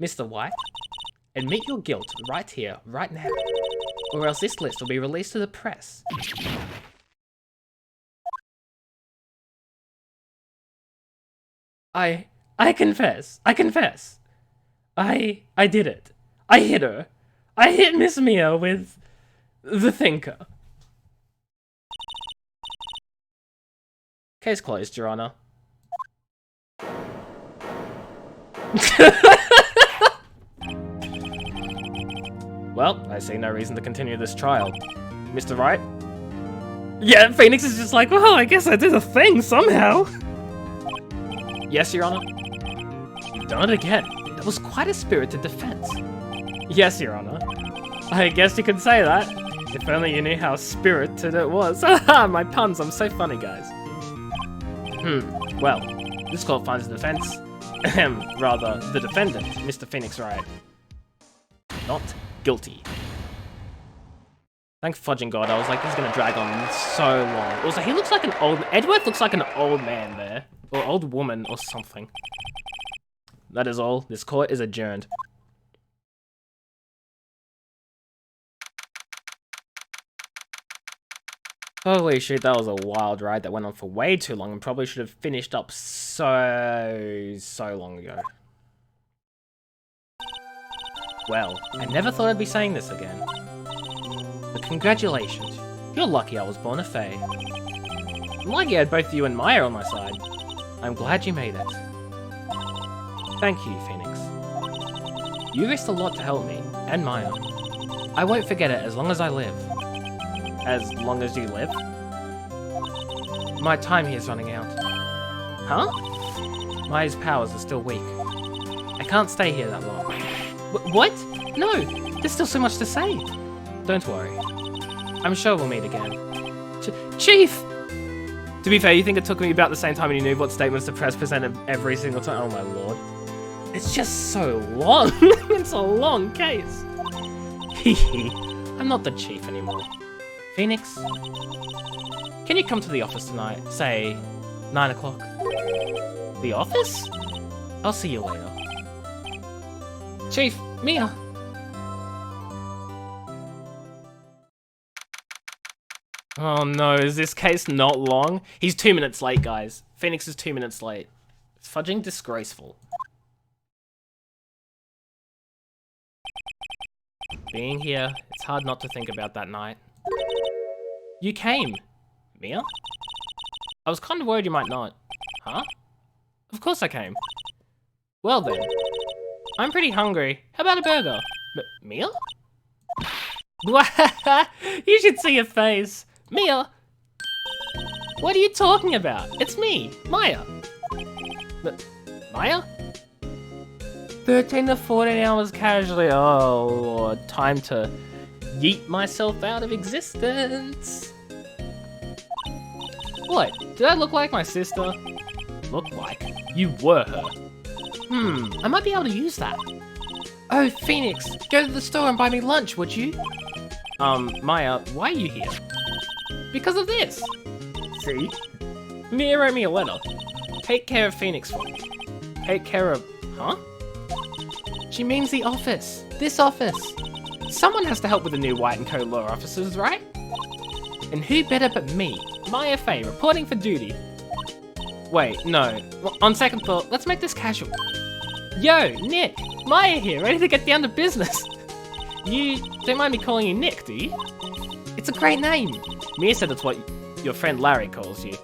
Mr. White, admit your guilt right here, right now, or else this list will be released to the press. I confess. I confess. I did it. I hit her. I hit Miss Mia with the thinker. Case closed, Your Honor. Well, I see no reason to continue this trial. Mr. Wright? Yeah, Phoenix is just like, well, I guess I did a thing somehow. Yes, Your Honor. You've done it again. That was quite a spirited defense. Yes, Your Honor. I guess you could say that. If only you knew how spirited it was. Haha, my puns, I'm so funny, guys. Well, this court finds the defense, rather, the defendant, Mr. Phoenix Wright, not guilty. Thank fudging God, I was like, this is gonna drag on so long. Also, he looks like an old, Edward looks like an old man there, or old woman, or something. That is all, this court is adjourned. Holy shit, that was a wild ride that went on for way too long and probably should have finished up so long ago. Well, I never thought I'd be saying this again. But congratulations. You're lucky I was born a Fae. I'm lucky I had both you and Maya on my side. I'm glad you made it. Thank you, Phoenix. You risked a lot to help me, and Maya. I won't forget it as long as I live. As long as you live? My time here is running out. Huh? Maya's powers are still weak. I can't stay here that long. What? No! There's still so much to say! Don't worry. I'm sure we'll meet again. Chief! To be fair, you think it took me about the same time and you knew what statements to press presented every single time? Oh my lord. It's just so long! It's a long case! Hehe. I'm not the chief anymore. Phoenix, can you come to the office tonight? Say, 9 o'clock. The office? I'll see you later. Chief, Mia. Oh no, is this case not long? He's 2 minutes late, guys. Phoenix is 2 minutes late. It's fudging disgraceful. Being here, it's hard not to think about that night. You came. Mia? I was kind of worried you might not. Huh? Of course I came. Well then. I'm pretty hungry. How about a burger? Mia? You should see your face. Mia? What are you talking about? It's me, Maya. Maya? 13 to 14 hours casually. Oh lord, time to yeet myself out of existence. What? Did I look like my sister? Look like? You were her. I might be able to use that. Oh, Phoenix, go to the store and buy me lunch, would you? Maya, why are you here? Because of this. See? Mia wrote me a letter. Take care of Phoenix for me. Take care of... Huh? She means the office. This office. Someone has to help with the new White & Co. law officers, right? And who better but me, Maya Faye, reporting for duty. Wait, no. Well, on second thought, let's make this casual. Yo, Nick! Maya here, ready to get down to business. You don't mind me calling you Nick, do you? It's a great name. Mia said it's what your friend Larry calls you.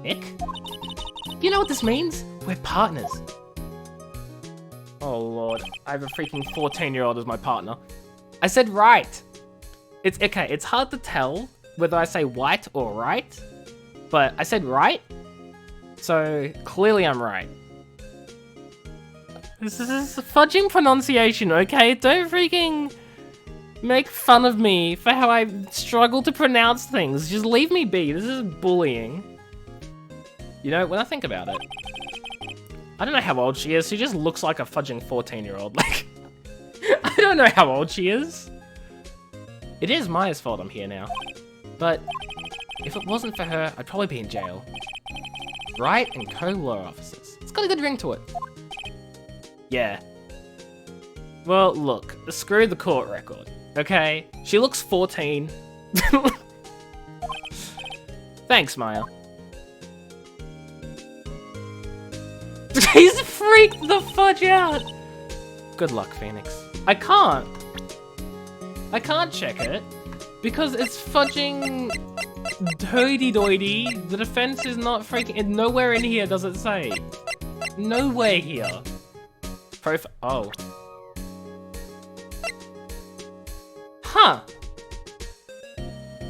Nick? You know what this means? We're partners. Oh lord, I have a freaking 14-year-old as my partner. I said right. It's okay, it's hard to tell whether I say white or right, but I said right, so clearly I'm right. This is fudging pronunciation, okay? Don't freaking make fun of me for how I struggle to pronounce things. Just leave me be, this is bullying. You know, when I think about it, I don't know how old she is, she just looks like a fudging 14-year-old. Like, I don't know how old she is. It is Maya's fault I'm here now. But if it wasn't for her, I'd probably be in jail. Wright & Co. law officers. It's got a good ring to it. Yeah. Well, look, screw the court record, okay? She looks 14. Thanks, Maya. He's freaked the fudge out! Good luck, Phoenix. I can't check it, because it's fudging hoity-doity. The defense is not freaking... Nowhere in here does it say. Nowhere here. Oh. Huh.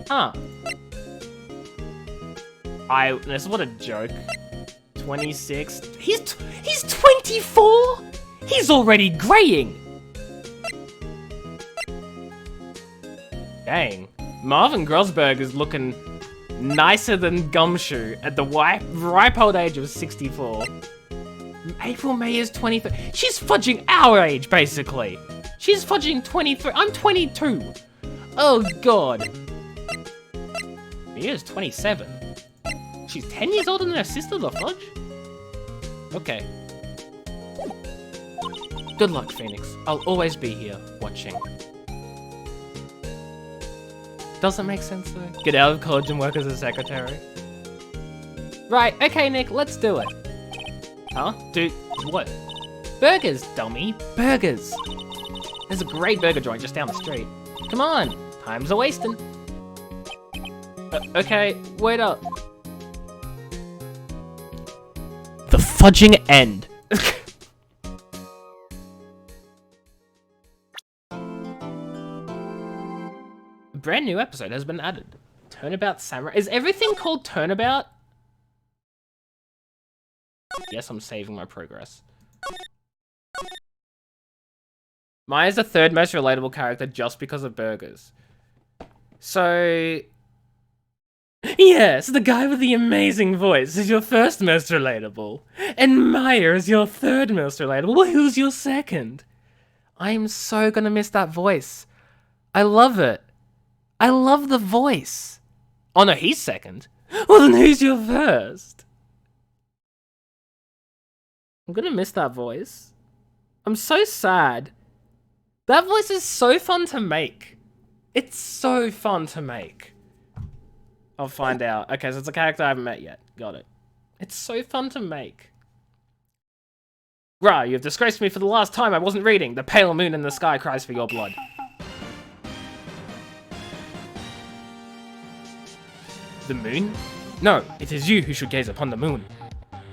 Huh. This is what a joke. 26. He's 24? He's already graying. Dang. Marvin Grossberg is looking nicer than Gumshoe at the ripe old age of 64. April May is 23. She's fudging our age, basically. She's fudging 23. I'm 22. Oh, God. Mia's 27. She's 10 years older than her sister, the fudge? Okay. Good luck, Phoenix. I'll always be here, watching. Doesn't make sense, though. Get out of college and work as a secretary. Right, okay, Nick, let's do it. Huh? Dude, what? Burgers, dummy. Burgers. There's a great burger joint just down the street. Come on, time's a-wasting. Okay, wait up. The fudging end. A brand new episode has been added. Turnabout Samurai. Is everything called Turnabout? Yes, I'm saving my progress. Maya's the third most relatable character just because of burgers. So... Yes, the guy with the amazing voice is your first most relatable. And Maya is your third most relatable. Well, who's your second? I'm so gonna miss that voice. I love it. I love the voice. Oh no, he's second. Well then who's your first? I'm gonna miss that voice. I'm so sad. That voice is so fun to make. It's so fun to make. I'll find out. Okay, so it's a character I haven't met yet. Got it. It's so fun to make. Rah, you've disgraced me for the last time. I wasn't reading. The pale moon in the sky cries for your blood. The moon? No, it is you who should gaze upon the moon.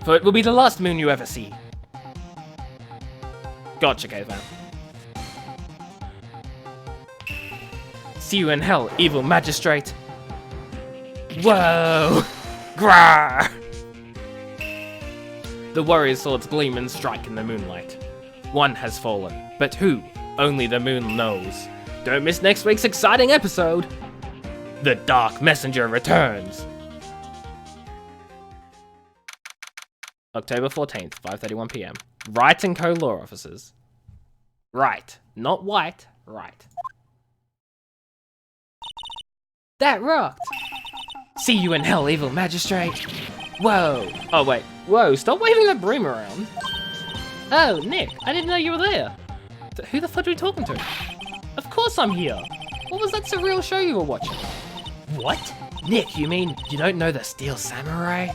For it will be the last moon you ever see. Gotcha, caveman. See you in hell, evil magistrate. Whoa! Grah! The warrior's swords gleam and strike in the moonlight. One has fallen, but who? Only the moon knows. Don't miss next week's exciting episode. The Dark Messenger returns. October 14th, 5:31 PM. Wright and Co. Law Officers. Wright, not White, Wright. That rocked! See you in hell, evil magistrate! Whoa! Oh wait, whoa, stop waving that broom around! Oh, Nick, I didn't know you were there! Who the fuck are we talking to? Of course I'm here! What was that surreal show you were watching? What? Nick, you mean you don't know the Steel Samurai?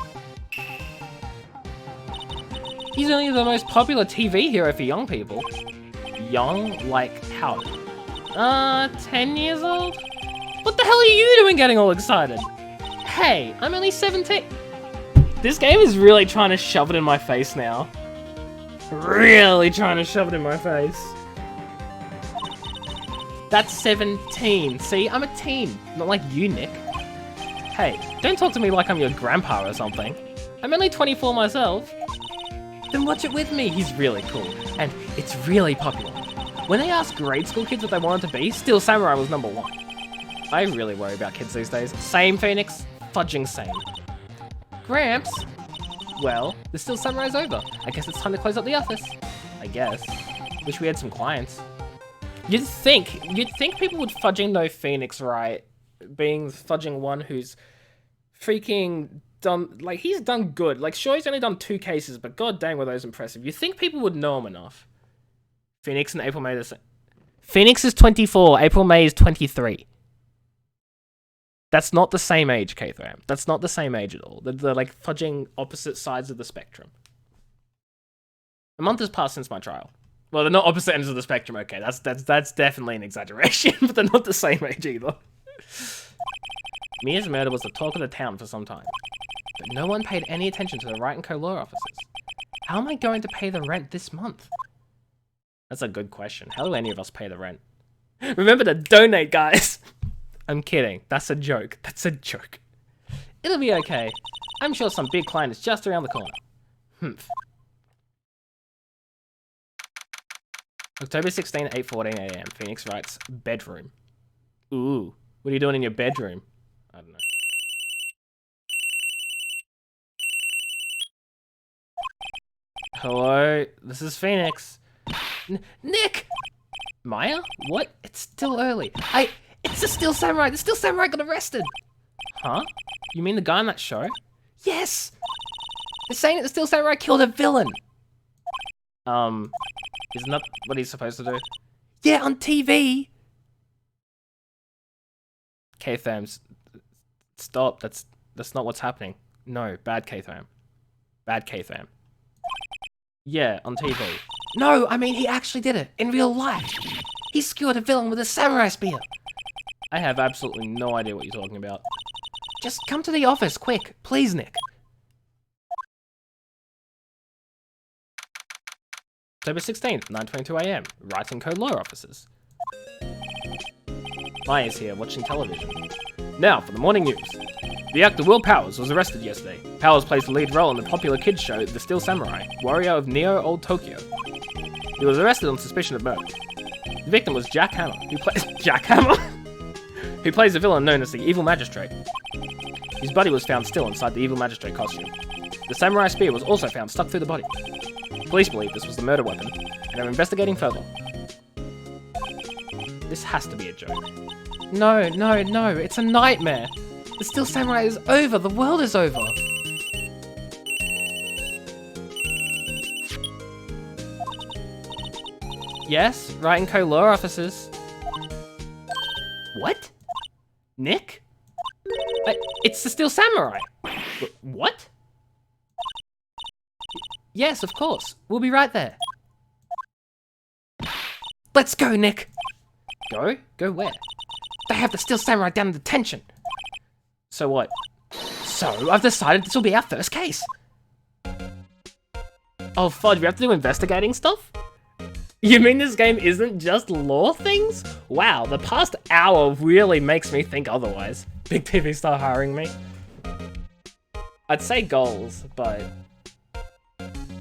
He's only the most popular TV hero for young people. Young? Like how? 10 years old? What the hell are you doing getting all excited? Hey, I'm only 17. This game is really trying to shove it in my face now. Really trying to shove it in my face. That's 17. See, I'm a teen. Not like you, Nick. Hey, don't talk to me like I'm your grandpa or something. I'm only 24 myself. Then watch it with me. He's really cool. And it's really popular. When they asked grade school kids what they wanted to be, Steel Samurai was #1. I really worry about kids these days. Same, Phoenix. Fudging same. Gramps? Well, the Steel Samurai's over. I guess it's time to close up the office. I guess. Wish we had some clients. You'd think people would fudging know Phoenix, right? Being fudging one who's freaking done, like, he's done good. Like, sure, he's only done 2 cases, but god dang were those impressive. You'd think people would know him enough. Phoenix and April May the same. Phoenix is 24, April May is 23. That's not the same age, K-Thram. That's not the same age at all. They're like fudging opposite sides of the spectrum. A month has passed since my trial. Well, they're not opposite ends of the spectrum, okay. That's definitely an exaggeration, but they're not the same age either. Mia's murder was the talk of the town for some time. But no one paid any attention to the Wright & Co. law offices. How am I going to pay the rent this month? That's a good question. How do any of us pay the rent? Remember to donate, guys! I'm kidding. That's a joke. That's a joke. It'll be okay. I'm sure some big client is just around the corner. Humph. October 16, 8:14 AM. Phoenix Wright's bedroom. Ooh. What are you doing in your bedroom? I don't know. Hello? This is Phoenix. Nick! Maya? What? It's still early. It's the Steel Samurai! The Steel Samurai got arrested! Huh? You mean the guy on that show? Yes! They're saying that the Steel Samurai killed a villain! Isn't that what he's supposed to do? Yeah, on TV! K-Thams, stop. That's not what's happening. No, bad K-Tham. Bad K-Tham. Yeah, on TV. No, I mean he actually did it, in real life. He skewered a villain with a samurai spear. I have absolutely no idea what you're talking about. Just come to the office, quick. Please, Nick. October 16th, 9:22 AM. Wright and Co. law offices. Maya's here, watching television. Now, for the morning news. The actor Will Powers was arrested yesterday. Powers plays the lead role in the popular kids show The Steel Samurai, warrior of Neo Old Tokyo. He was arrested on suspicion of murder. The victim was Jack Hammer, who plays Jack Hammer, who plays a villain known as the Evil Magistrate. His body was found still inside the Evil Magistrate costume. The samurai spear was also found stuck through the body. Police believe this was the murder weapon, and are investigating further. This has to be a joke. No, it's a nightmare. The Steel Samurai is over, the world is over. Yes, Wright and Co. law offices. What? Nick? It's the Steel Samurai. What? Yes, of course. We'll be right there. Let's go, Nick. Go? Go where? They have the Steel Samurai down in detention. So what? So, I've decided this will be our first case. Oh, fudge, we have to do investigating stuff? You mean this game isn't just law things? Wow, the past hour really makes me think otherwise. Big TV star hiring me. I'd say goals, but...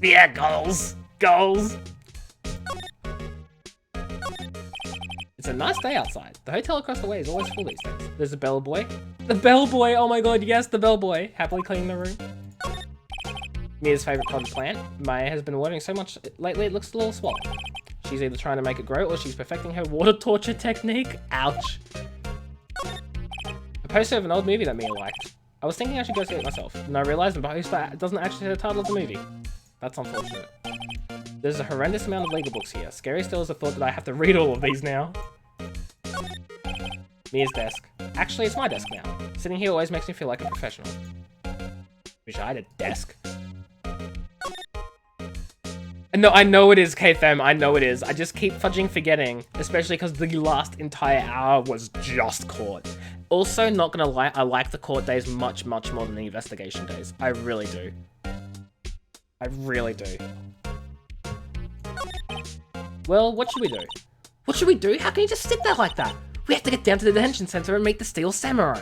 yeah, goals. Goals. It's a nice day outside. The hotel across the way is always full these days. There's a bellboy. The bellboy! Oh my god, yes, the bellboy. Happily cleaning the room. Mia's favourite potted plant. Maya has been watering so much lately it looks a little swollen. She's either trying to make it grow or she's perfecting her water torture technique. Ouch. A poster of an old movie that Mia liked. I was thinking I should go see it myself, and I realised the poster doesn't actually say the title of the movie. That's unfortunate. There's a horrendous amount of legal books here. Scary still is the thought that I have to read all of these now. Mia's desk. Actually, it's my desk now. Sitting here always makes me feel like a professional. Wish I had a desk. No, I know it is, K-Fam. I know it is. I just keep fudging forgetting, especially because the last entire hour was just court. Also, not gonna lie, I like the court days much, much more than the investigation days. I really do. I really do. Well, what should we do? What should we do? How can you just sit there like that? We have to get down to the detention center and meet the Steel Samurai.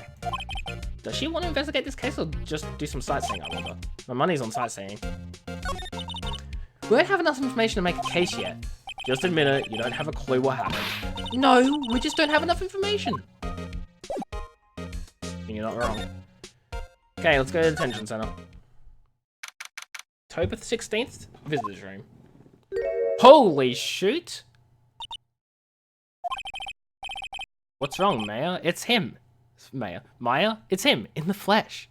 Does she want to investigate this case or just do some sightseeing, I wonder? My money's on sightseeing. We don't have enough information to make a case yet. Just admit it, you don't have a clue what happened. No, we just don't have enough information. And you're not wrong. Okay, let's go to the detention center. October 16th, visitor's room. Holy shoot! What's wrong, Maya? It's him. Maya? It's him, in the flesh.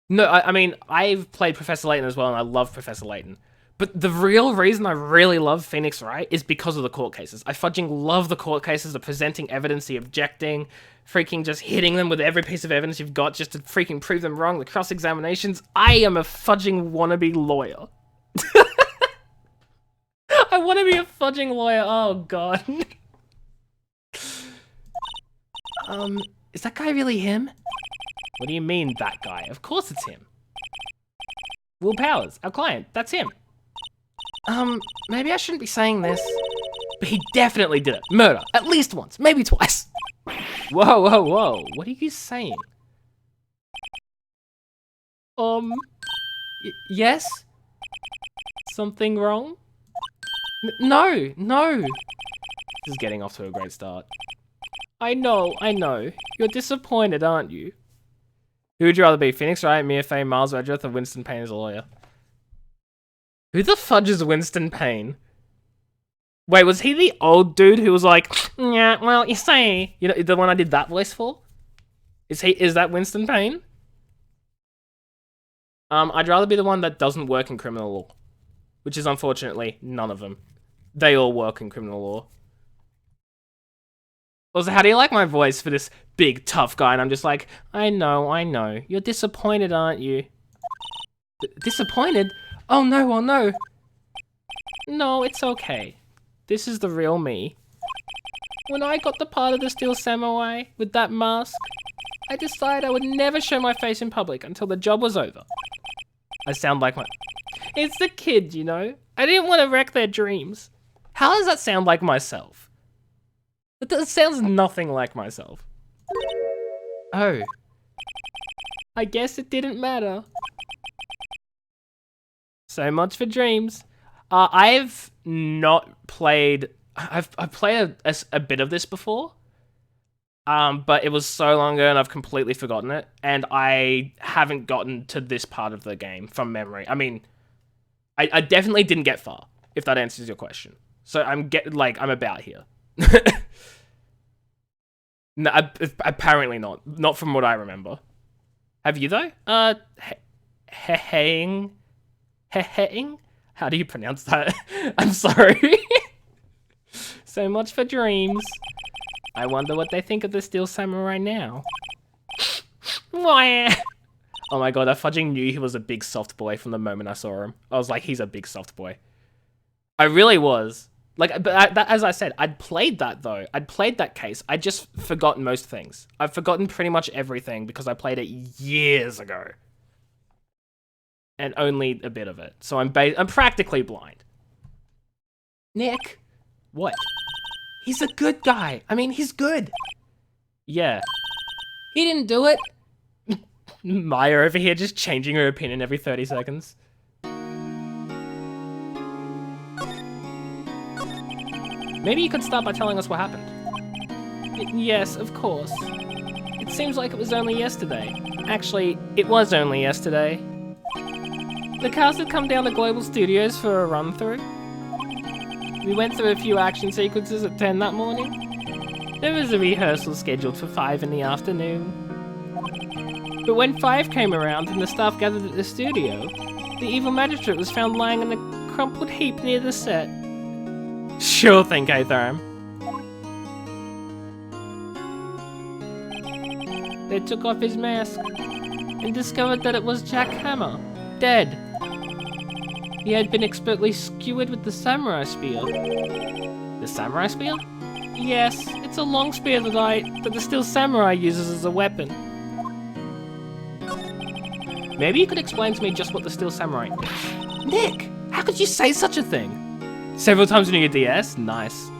No, I mean, I've played Professor Layton as well, and I love Professor Layton. But the real reason I really love Phoenix Wright is because of the court cases. I fudging love the court cases, the presenting evidence, the objecting, freaking just hitting them with every piece of evidence you've got just to freaking prove them wrong, the cross-examinations. I am a fudging wannabe lawyer. I want to be a fudging lawyer, oh god. Is that guy really him? What do you mean, that guy? Of course it's him. Will Powers, our client, that's him. Maybe I shouldn't be saying this, but he definitely did it. Murder, at least once, maybe twice. Whoa, what are you saying? Yes? Something wrong? No, no. This is getting off to a great start. I know. You're disappointed, aren't you? Who would you rather be? Phoenix Wright, Mia Fey, Miles Redruth, or Winston Payne as a lawyer? Who the fudge is Winston Payne? Wait, was he the old dude who was like, yeah, well, you say, you know, the one I did that voice for? Is that Winston Payne? I'd rather be the one that doesn't work in criminal law, which is unfortunately none of them. They all work in criminal law. Also, how do you like my voice for this big tough guy? And I'm just like, I know. You're disappointed, aren't you? Disappointed? Oh no, No, it's okay. This is the real me. When I got the part of the Steel Samurai with that mask, I decided I would never show my face in public until the job was over. I sound like my... It's the kid, you know? I didn't want to wreck their dreams. How does that sound like myself? It sounds nothing like myself. Oh. I guess it didn't matter. So much for dreams. I've not played... I've played a bit of this before. But it was so long ago and I've completely forgotten it. And I haven't gotten to this part of the game from memory. I mean, I definitely didn't get far, if that answers your question. So I'm about here. No, apparently not. Not from what I remember. Have you though? Heheing? How do you pronounce that? I'm sorry. So much for dreams. I wonder what they think of the Steel Samurai now. Why? Oh my god, I fudging knew he was a big soft boy from the moment I saw him. I was like, he's a big soft boy. I really was. Like, but as I said, I'd played that though. I'd played that case. I'd just forgotten most things. I've forgotten pretty much everything because I played it years ago. And only a bit of it. So I'm practically blind. Nick? What? He's a good guy. I mean, he's good. Yeah. He didn't do it. Maya over here just changing her opinion every 30 seconds. Maybe you could start by telling us what happened. Yes, of course. It seems like it was only yesterday. Actually, it was only yesterday. The cast had come down to Global Studios for a run-through. We went through a few action sequences at 10 that morning. There was a rehearsal scheduled for 5 in the afternoon. But when 5 came around and the staff gathered at the studio, the evil magistrate was found lying in a crumpled heap near the set. Sure thing, K-Therm. They took off his mask and discovered that it was Jack Hammer, dead. He had been expertly skewered with the samurai spear. The samurai spear? Yes, it's a long spear that the Steel Samurai uses as a weapon. Maybe you could explain to me just what the Steel Samurai is. Nick, how could you say such a thing? Several times in your DS? Nice.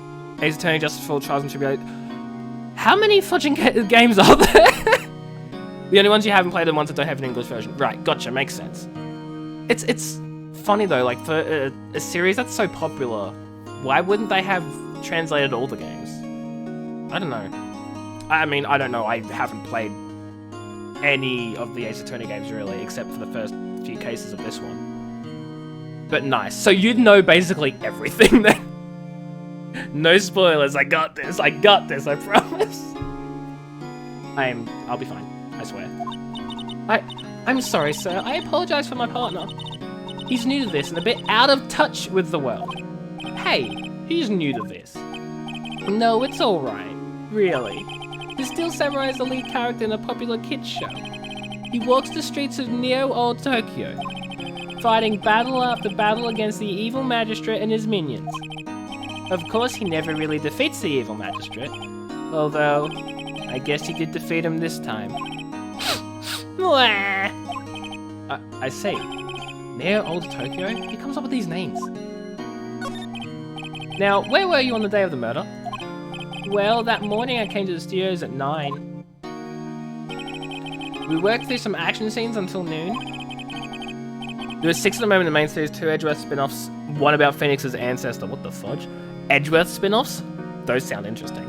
Ace Attorney, Justice for All, Trials and Tribulation. How many fudging games are there? The only ones you haven't played are the ones that don't have an English version. Right, gotcha, makes sense. It's funny though, like for a series that's so popular, why wouldn't they have translated all the games? I don't know. I mean, I don't know, I haven't played any of the Ace Attorney games really, except for the first few cases of this one. But nice. So you'd know basically everything then. No spoilers, I got this, I promise. I'll be fine, I swear. I'm sorry, sir, I apologize for my partner. He's new to this and a bit out of touch with the world. Hey, he's new to this. No, it's alright. Really. The Steel Samurai is the lead character in a popular kids show. He walks the streets of Neo-Old Tokyo, fighting battle after battle against the evil magistrate and his minions. Of course, he never really defeats the evil magistrate, although I guess he did defeat him this time. I see. Neo-Old Tokyo? He comes up with these names. Now, where were you on the day of the murder? Well, that morning I came to the studios at 9. We worked through some action scenes until noon. There were 6 at the moment in the main series, 2 Edgeworth spin-offs, one about Phoenix's ancestor. What the fudge? Edgeworth spin-offs? Those sound interesting.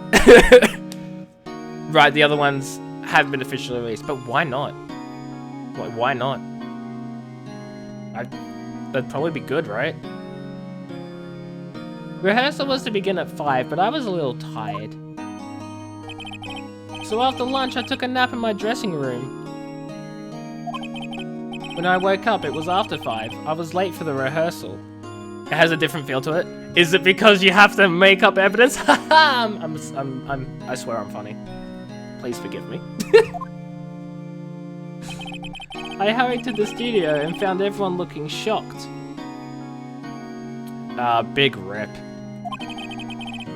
Right, the other ones have been officially released, but why not? Why not? That'd probably be good, right? Rehearsal was to begin at 5, but I was a little tired. So after lunch, I took a nap in my dressing room. When I woke up, it was after 5. I was late for the rehearsal. It has a different feel to it. Is it because you have to make up evidence? I swear I'm funny. Please forgive me. I hurried to the studio and found everyone looking shocked. Big rip.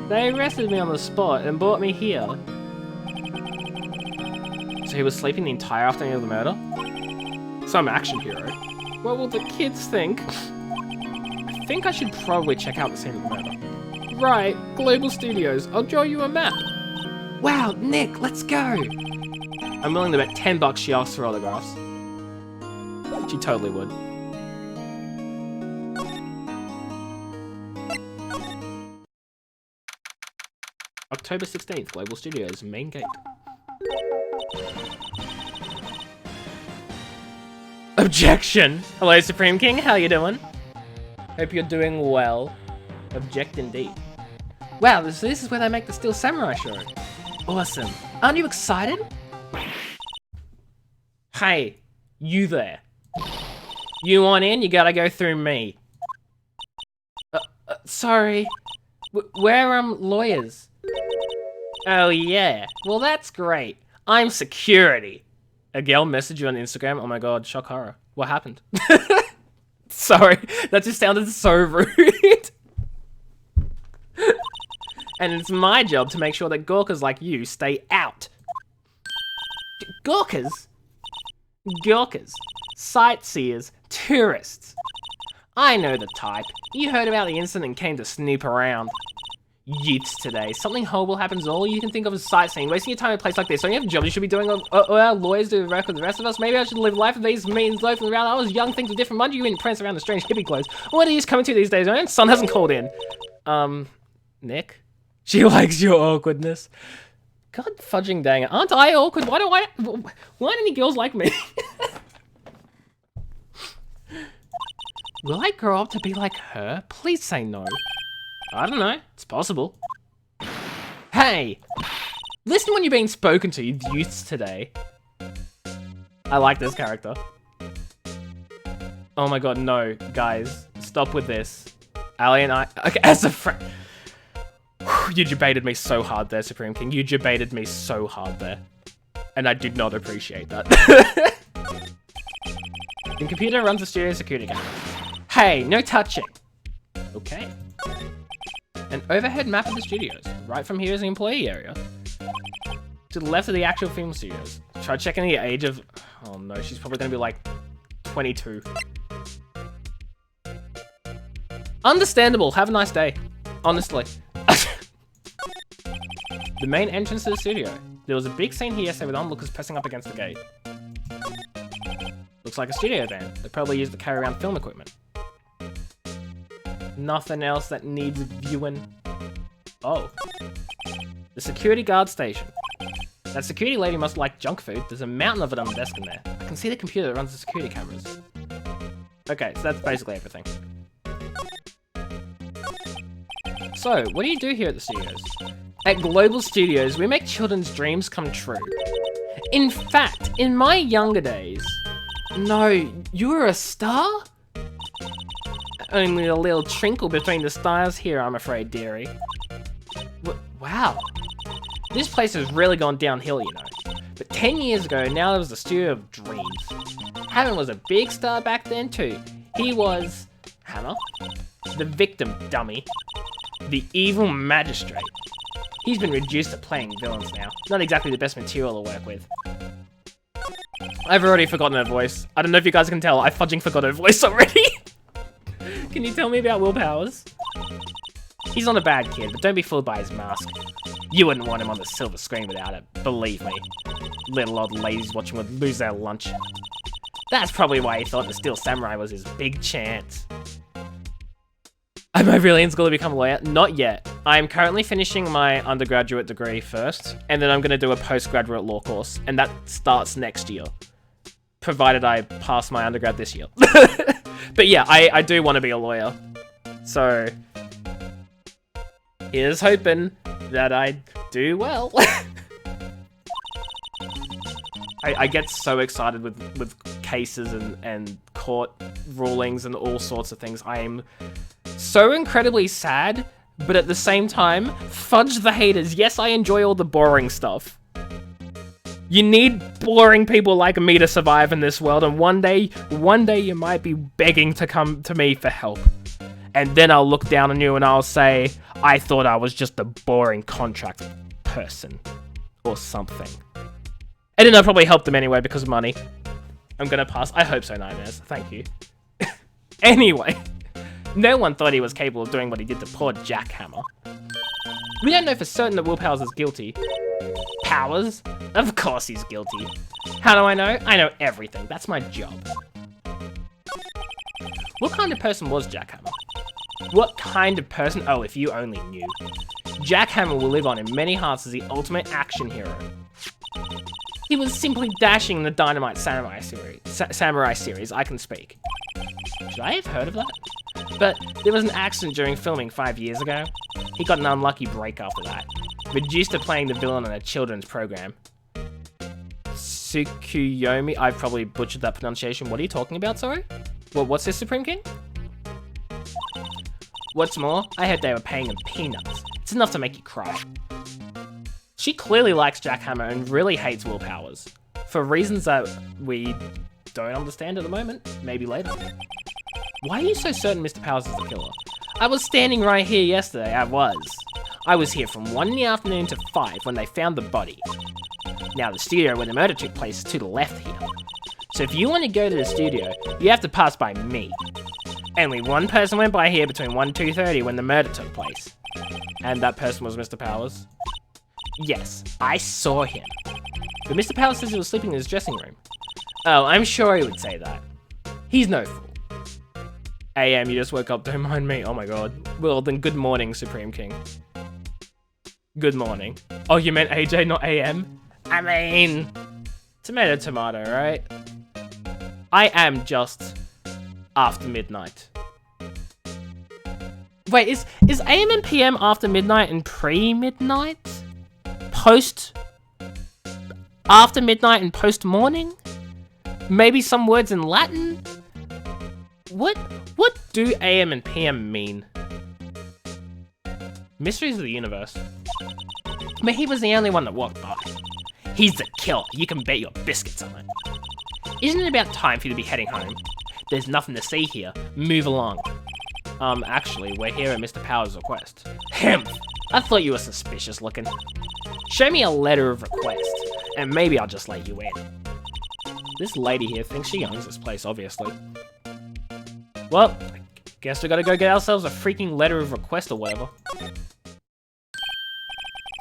They arrested me on the spot and brought me here. So he was sleeping the entire afternoon of the murder? Some action hero. What will the kids think? I think I should probably check out the scene of the murder. Right, Global Studios. I'll draw you a map. Wow, Nick, let's go. I'm willing to bet $10 she asks for autographs. She totally would. October 16th, Global Studios, main gate. Objection! Hello, Supreme King, how you doing? Hope you're doing well. Object indeed. Wow, this is where they make the Steel Samurai show. Awesome. Aren't you excited? Hey, you there. You want in, you gotta go through me. Sorry. We're, lawyers. Oh yeah, well that's great. I'm security. A girl messaged you on Instagram? Oh my god, shock horror. What happened? Sorry, that just sounded so rude. And it's my job to make sure that Gawkers like you stay out. Gawkers? Gawkers. Sightseers. Tourists. I know the type. You heard about the incident and came to snoop around. Youths today. Something horrible happens, all you can think of is sightseeing. Wasting your time in a place like this. So you have a job you should be doing, or our lawyers do the rest with the rest of us. Maybe I should live life of these means, loafing around. I was young, things were different. Mind you, in prance around the strange hippie clothes. What are you coming to these days? My own son hasn't called in. Nick? She likes your awkwardness. God fudging dang it. Aren't I awkward? Why don't any girls like me? Will I grow up to be like her? Please say no. I don't know. It's possible. Hey! Listen when you're being spoken to, you youths today. I like this character. Oh my god, no. Guys, stop with this. Ali and I... Okay, as a friend... You debated me so hard there, Supreme King. You debated me so hard there. And I did not appreciate that. The computer runs the studio security camera. Hey, no touching. Okay. An overhead map of the studios. Right from here is the employee area. To the left of the actual film studios. Try checking the age of... Oh no, she's probably going to be like 22. Understandable. Have a nice day. Honestly. The main entrance to the studio. There was a big scene here yesterday with onlookers pressing up against the gate. Looks like a studio van. They probably used to carry around film equipment. Nothing else that needs viewing. Oh. The security guard station. That security lady must like junk food. There's a mountain of it on the desk in there. I can see the computer that runs the security cameras. Okay, so that's basically everything. So, what do you do here at the studios? At Global Studios, we make children's dreams come true. In fact, in my younger days... No, you were a star? Only a little trinkle between the stars here, I'm afraid, dearie. Wow. This place has really gone downhill, you know. But 10 years ago, now there was a studio of dreams. Hammond was a big star back then too. He was... Hammer? The victim, dummy. The evil magistrate. He's been reduced to playing villains now. Not exactly the best material to work with. I've already forgotten her voice. I don't know if you guys can tell, I fudging forgot her voice already. Can you tell me about Will Powers? He's not a bad kid, but don't be fooled by his mask. You wouldn't want him on the silver screen without it, believe me. Little old ladies watching would lose their lunch. That's probably why he thought the Steel Samurai was his big chance. Am I really in school to become a lawyer? Not yet. I'm currently finishing my undergraduate degree first, and then I'm going to do a postgraduate law course, and that starts next year. Provided I pass my undergrad this year. But yeah, I do want to be a lawyer. So, here's hoping that I do well. I get so excited with cases and court rulings and all sorts of things. I am so incredibly sad, but at the same time, fudge the haters. Yes, I enjoy all the boring stuff. You need boring people like me to survive in this world, and one day you might be begging to come to me for help. And then I'll look down on you and I'll say, I thought I was just a boring contract person. Or something. And then I'll probably help them anyway because of money. I'm gonna pass. I hope so, Nightmares. Thank you. Anyway. No one thought he was capable of doing what he did to poor Jackhammer. We don't know for certain that Will Powers is guilty. Powers? Of course he's guilty. How do I know? I know everything. That's my job. What kind of person was Jackhammer? What kind of person? Oh, if you only knew. Jackhammer will live on in many hearts as the ultimate action hero. He was simply dashing in the Dynamite Samurai series, I can speak. Should I have heard of that? But there was an accident during filming 5 years ago. He got an unlucky break after that. Reduced to playing the villain on a children's program. Tsukuyomi? I've probably butchered that pronunciation. What are you talking about, sorry? Well, what's this, Supreme King? What's more, I heard they were paying him peanuts. It's enough to make you cry. She clearly likes Jackhammer and really hates Will Powers. For reasons that we don't understand at the moment. Maybe later. Why are you so certain Mr. Powers is the killer? I was standing right here yesterday, I was here from 1 in the afternoon to 5 when they found the body. Now the studio where the murder took place is to the left here. So if you want to go to the studio, you have to pass by me. Only one person went by here between 1 and 2:30 when the murder took place. And that person was Mr. Powers? Yes, I saw him. But Mr. Powers says he was sleeping in his dressing room. Oh, I'm sure he would say that. He's no fool. AM, you just woke up, don't mind me. Oh my god. Well, then good morning, Supreme King. Good morning. Oh, you meant AJ, not AM? I mean... Tomato, tomato, right? I am just... after midnight. Wait, is AM and PM after midnight and pre-midnight? Post... after midnight and post-morning? Maybe some words in Latin? What do AM and PM mean? Mysteries of the universe. But he was the only one that walked by. He's the killer. You can bet your biscuits on it. Isn't it about time for you to be heading home? There's nothing to see here. Move along. Actually, we're here at Mr. Powers' request. I thought you were suspicious looking. Show me a letter of request, and maybe I'll just let you in. This lady here thinks she owns this place, obviously. Well, I guess we gotta go get ourselves a freaking letter of request or whatever.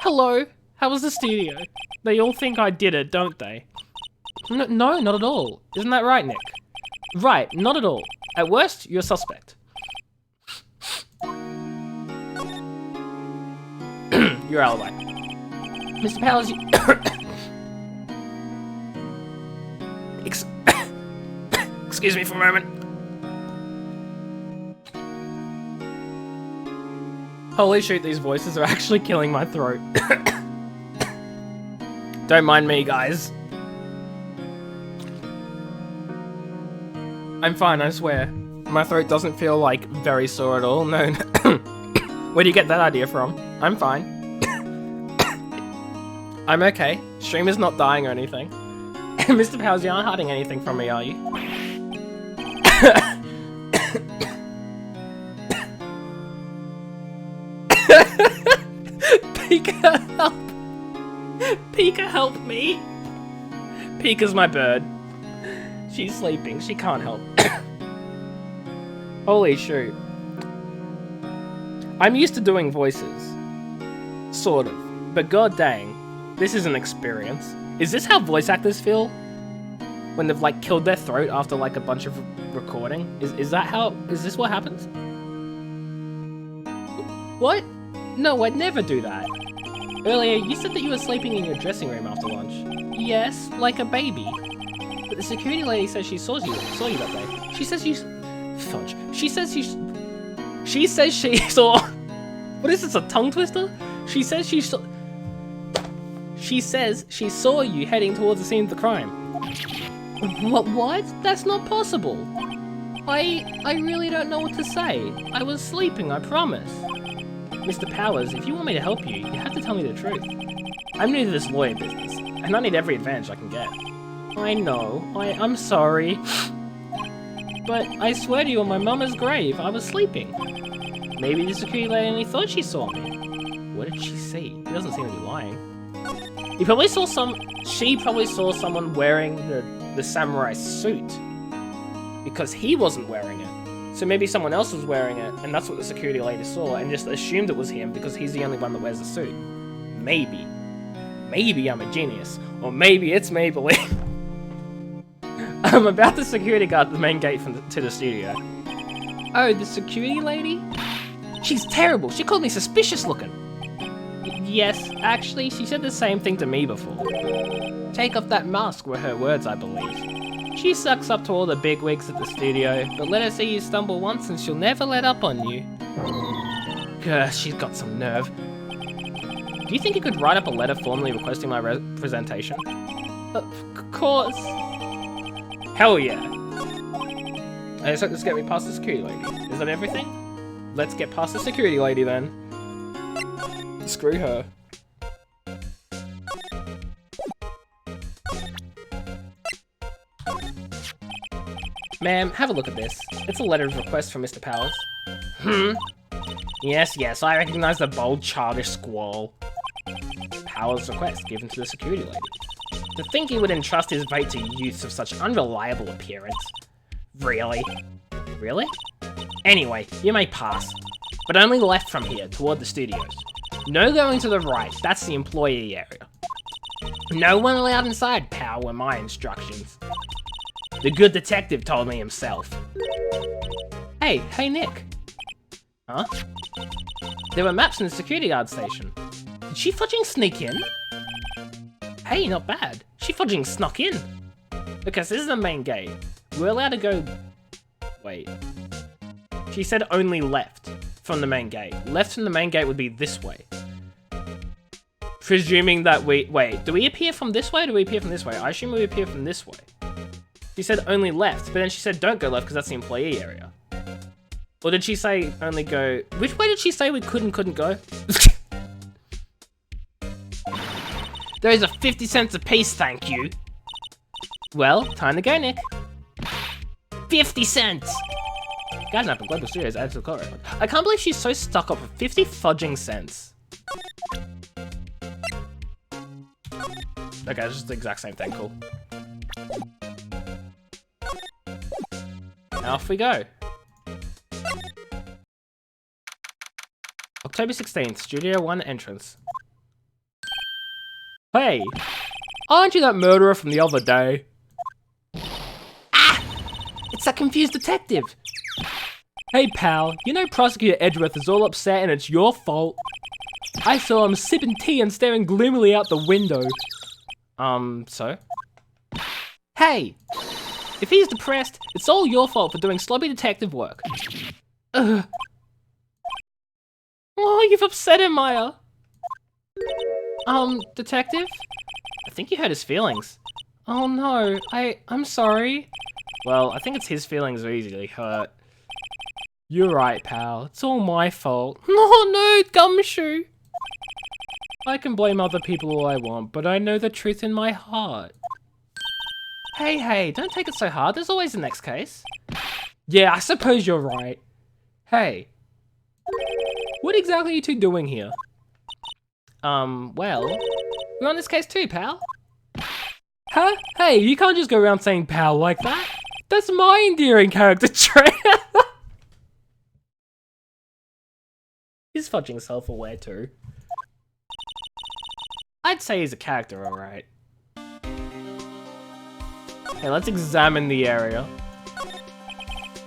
Hello, how was the studio? They all think I did it, don't they? No, not at all. Isn't that right, Nick? Right, not at all. At worst, you're a suspect. Your alibi. Mr. Powers, you... Excuse me for a moment. Holy shoot, these voices are actually killing my throat. Don't mind me, guys. I'm fine, I swear. My throat doesn't feel, like, very sore at all. No. Where do you get that idea from? I'm fine. I'm okay. Stream is not dying or anything. Mr. Powers, you aren't hiding anything from me, are you? Pika, help! Pika, help me! Pika's my bird. She's sleeping, she can't help. Holy shoot. I'm used to doing voices. Sort of. But god dang, this is an experience. Is this how voice actors feel? When they've like killed their throat after like a bunch of recording? Is this what happens? What? No, I'd never do that. Earlier, you said that you were sleeping in your dressing room after lunch. Yes, like a baby. But the security lady says she saw you that day. She says you... Fudge. She says she saw... What is this, a tongue twister? She says she saw you heading towards the scene of the crime. What? That's not possible. I really don't know what to say. I was sleeping, I promise. Mr. Powers, if you want me to help you, you have to tell me the truth. I'm new to this lawyer business, and I need every advantage I can get. I know. I'm sorry. But I swear to you on my mama's grave, I was sleeping. Maybe the security lady only thought she saw me. What did she see? He doesn't seem to be lying. She probably saw someone wearing the samurai suit. Because he wasn't wearing it. So maybe someone else was wearing it, and that's what the security lady saw, and just assumed it was him because he's the only one that wears the suit. Maybe. Maybe I'm a genius. Or maybe it's Maybelline. I'm about to security guard the main gate to the studio. Oh, the security lady? She's terrible. She called me suspicious looking. Yes, actually, she said the same thing to me before. Take off that mask were her words, I believe. She sucks up to all the bigwigs at the studio, but let her see you stumble once and she'll never let up on you. Gah, she's got some nerve. Do you think you could write up a letter formally requesting my representation? Of course. Hell yeah. I just hope this get me past the security lady. Is that everything? Let's get past the security lady then. Screw her. Ma'am, have a look at this. It's a letter of request from Mr. Powers. Yes, I recognize the bold, childish squall. Powers' request given to the security lady. To think he would entrust his fate to youths of such unreliable appearance. Really? Really? Anyway, you may pass. But only left from here, toward the studios. No going to the right, that's the employee area. No one allowed inside, pal, were my instructions. The good detective told me himself. Hey, Nick. Huh? There were maps in the security guard station. Did she fudging sneak in? Hey, not bad. She fudging snuck in. Because this is the main gate. We're allowed to go... Wait. She said only left from the main gate. Left from the main gate would be this way. Presuming that we... Wait, do we appear from this way or do we appear from this way? I assume we appear from this way. She said only left, but then she said don't go left because that's the employee area. Or did she say only go... Which way did she say we couldn't go? Those are 50 cents a piece, thank you. Well, time to go, Nick. 50 cents! Guys, up in Global Studios added to the call record. I can't believe she's so stuck up with 50 fudging cents. Okay, it's just the exact same thing, cool. Now off we go. October 16th, Studio 1 entrance. Hey! Aren't you that murderer from the other day? Ah! It's that confused detective! Hey pal, you know Prosecutor Edgeworth is all upset and it's your fault. I saw him sipping tea and staring gloomily out the window. So? Hey! If he's depressed, it's all your fault for doing sloppy detective work. Ugh. Oh, you've upset him, Maya. Detective? I think you hurt his feelings. Oh no, I'm sorry. Well, I think it's his feelings are easily hurt. You're right, pal. It's all my fault. Oh no, Gumshoe! I can blame other people all I want, but I know the truth in my heart. Hey, don't take it so hard. There's always the next case. Yeah, I suppose you're right. Hey. What exactly are you two doing here? Well, we're on this case too, pal. Huh? Hey, you can't just go around saying pal like that. That's my endearing character trait. He's fudging self-aware too. I'd say he's a character, alright. Okay, let's examine the area.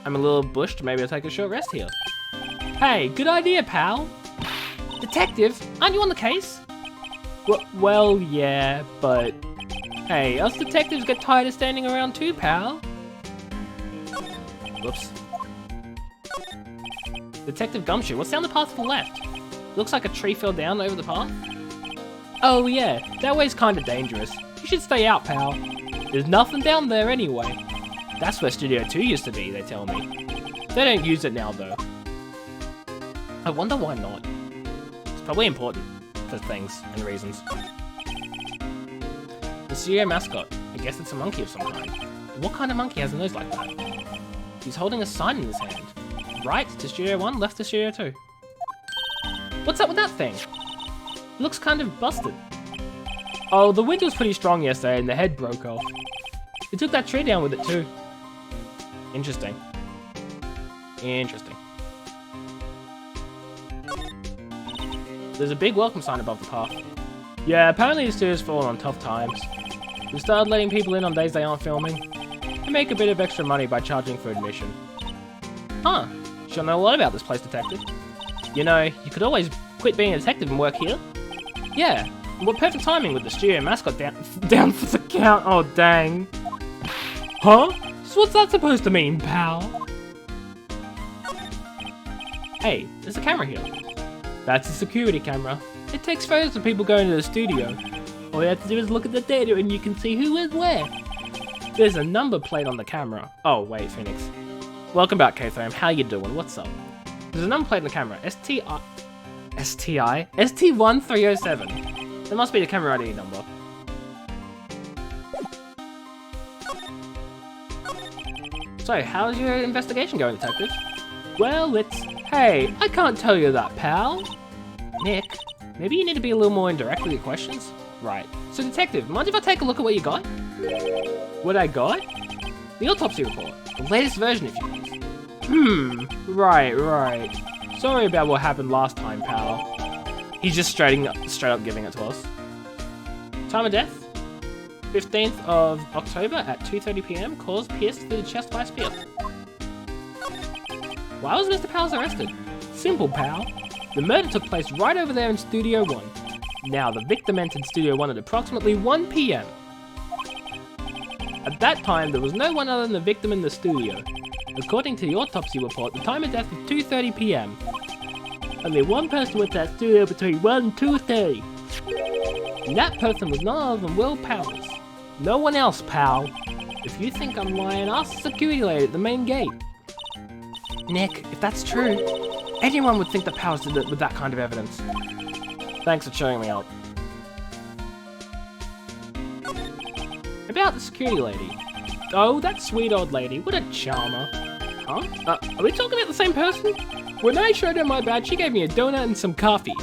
I'm a little bushed, maybe I'll take a short rest here. Hey, good idea, pal. Detective, aren't you on the case? Well, yeah, but... Hey, us detectives get tired of standing around too, pal. Whoops. Detective Gumshoe, what's down the path to the left? Looks like a tree fell down over the path. Oh yeah, that way's kinda dangerous. You should stay out, pal. There's nothing down there anyway. That's where Studio 2 used to be, they tell me. They don't use it now though. I wonder why not. It's probably important for things and reasons. The studio mascot. I guess it's a monkey of some kind. But what kind of monkey has a nose like that? He's holding a sign in his hand. Right to Studio 1, left to Studio 2. What's up with that thing? It looks kind of busted. Oh, the wind was pretty strong yesterday and the head broke off. It took that tree down with it too. Interesting. Interesting. There's a big welcome sign above the path. Yeah, apparently the studio's fallen on tough times. We started letting people in on days they aren't filming. They make a bit of extra money by charging for admission. Huh, she'll know a lot about this place, detective. You know, you could always quit being a detective and work here. Yeah, what perfect timing with the studio mascot down for the count. Oh, dang. Huh? So what's that supposed to mean, pal? Hey, there's a camera here. That's a security camera. It takes photos of people going to the studio. All you have to do is look at the data and you can see who is where. There's a number plate on the camera. Oh, wait, Phoenix. Welcome back, K-Thrame. How you doing? What's up? There's a number plate on the camera. ST1307. That must be the camera ID number. So, how's your investigation going, detective? Well, Hey, I can't tell you that, pal. Nick, maybe you need to be a little more indirect with your questions? Right. So, detective, mind if I take a look at what you got? What I got? The autopsy report. The latest version, if you please. Right. Sorry about what happened last time, pal. He's just straight up giving it to us. Time of death? 15th of October at 2:30 PM. Cause pierced through the chest by a spear. Why was Mr. Powers arrested? Simple, pal. The murder took place right over there in Studio 1. Now, the victim entered Studio 1 at approximately 1 PM. At that time, there was no one other than the victim in the studio. According to the autopsy report, the time of death was 2:30 PM. Only one person went to that studio between 1 and 2:30. And that person was none other than Will Powers. No one else, pal. If you think I'm lying, ask the security lady at the main gate. Nick, if that's true, anyone would think that Powers did it with that kind of evidence. Thanks for showing me out. About the security lady. Oh, that sweet old lady, what a charmer. Huh? Are we talking about the same person? When I showed her my badge, she gave me a donut and some coffee.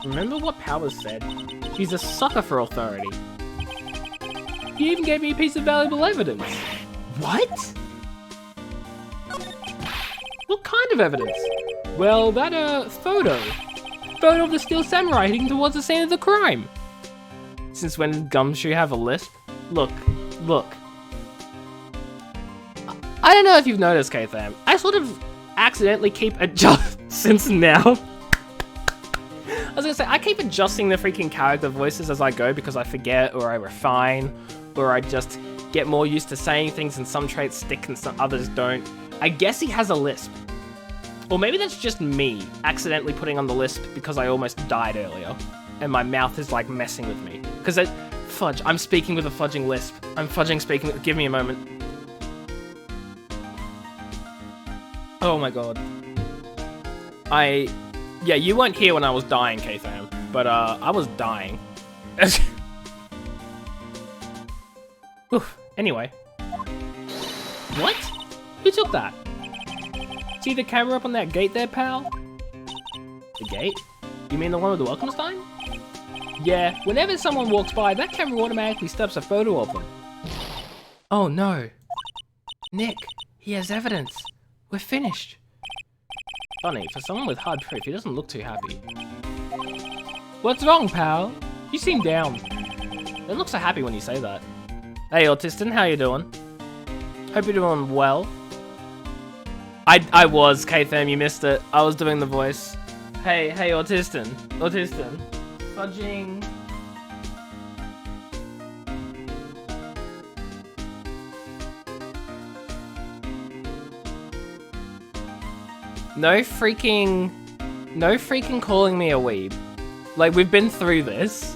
Remember what Powers said? She's a sucker for authority. He even gave me a piece of valuable evidence. What? What kind of evidence? Well, that, photo. Photo of the Steel Samurai heading towards the scene of the crime. Since when did Gumshoe have a lisp? Look. I don't know if you've noticed, K-Tham. I sort of accidentally keep since now. I was gonna say, I keep adjusting the freaking character voices as I go because I forget or I refine or I just get more used to saying things and some traits stick and some others don't. I guess he has a lisp. Or maybe that's just me accidentally putting on the lisp because I almost died earlier. And my mouth is like messing with me. Because fudge, I'm speaking with a fudging lisp. I'm fudging speaking, give me a moment. Oh my god. Yeah, you weren't here when I was dying, K-Tham. But, I was dying. Oof, anyway. What? Who took that? See the camera up on that gate there, pal? The gate? You mean the one with the welcome sign? Yeah, whenever someone walks by, that camera automatically snaps a photo of them. Oh no. Nick, he has evidence. We're finished. Funny, for someone with hard proof, he doesn't look too happy. What's wrong, pal? You seem down. Don't look so happy when you say that. Hey, Autistin, how you doing? Hope you're doing well. I was, K-Fam, you missed it. I was doing the voice. Hey, Autistin. Autistin. Fudging. No freaking calling me a weeb. Like, we've been through this.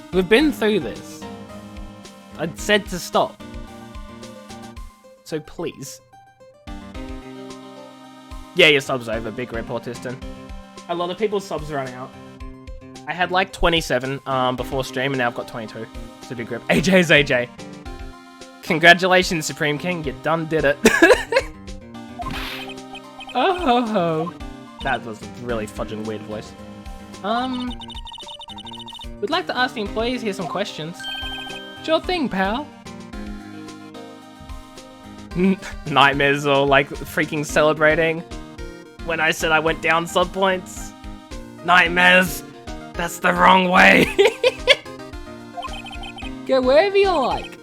I said to stop. So please. Yeah, your sub's over, big rip, Autistin. A lot of people's subs run out. I had like 27 before stream, and now I've got 22. So big rip. AJ's AJ. Congratulations, Supreme King, you done did it. Oh ho ho. That was a really fudging weird voice. We'd like to ask the employees here some questions. Sure thing, pal. Nightmares or like freaking celebrating when I said I went down sub points. Nightmares, that's the wrong way. Go wherever you like.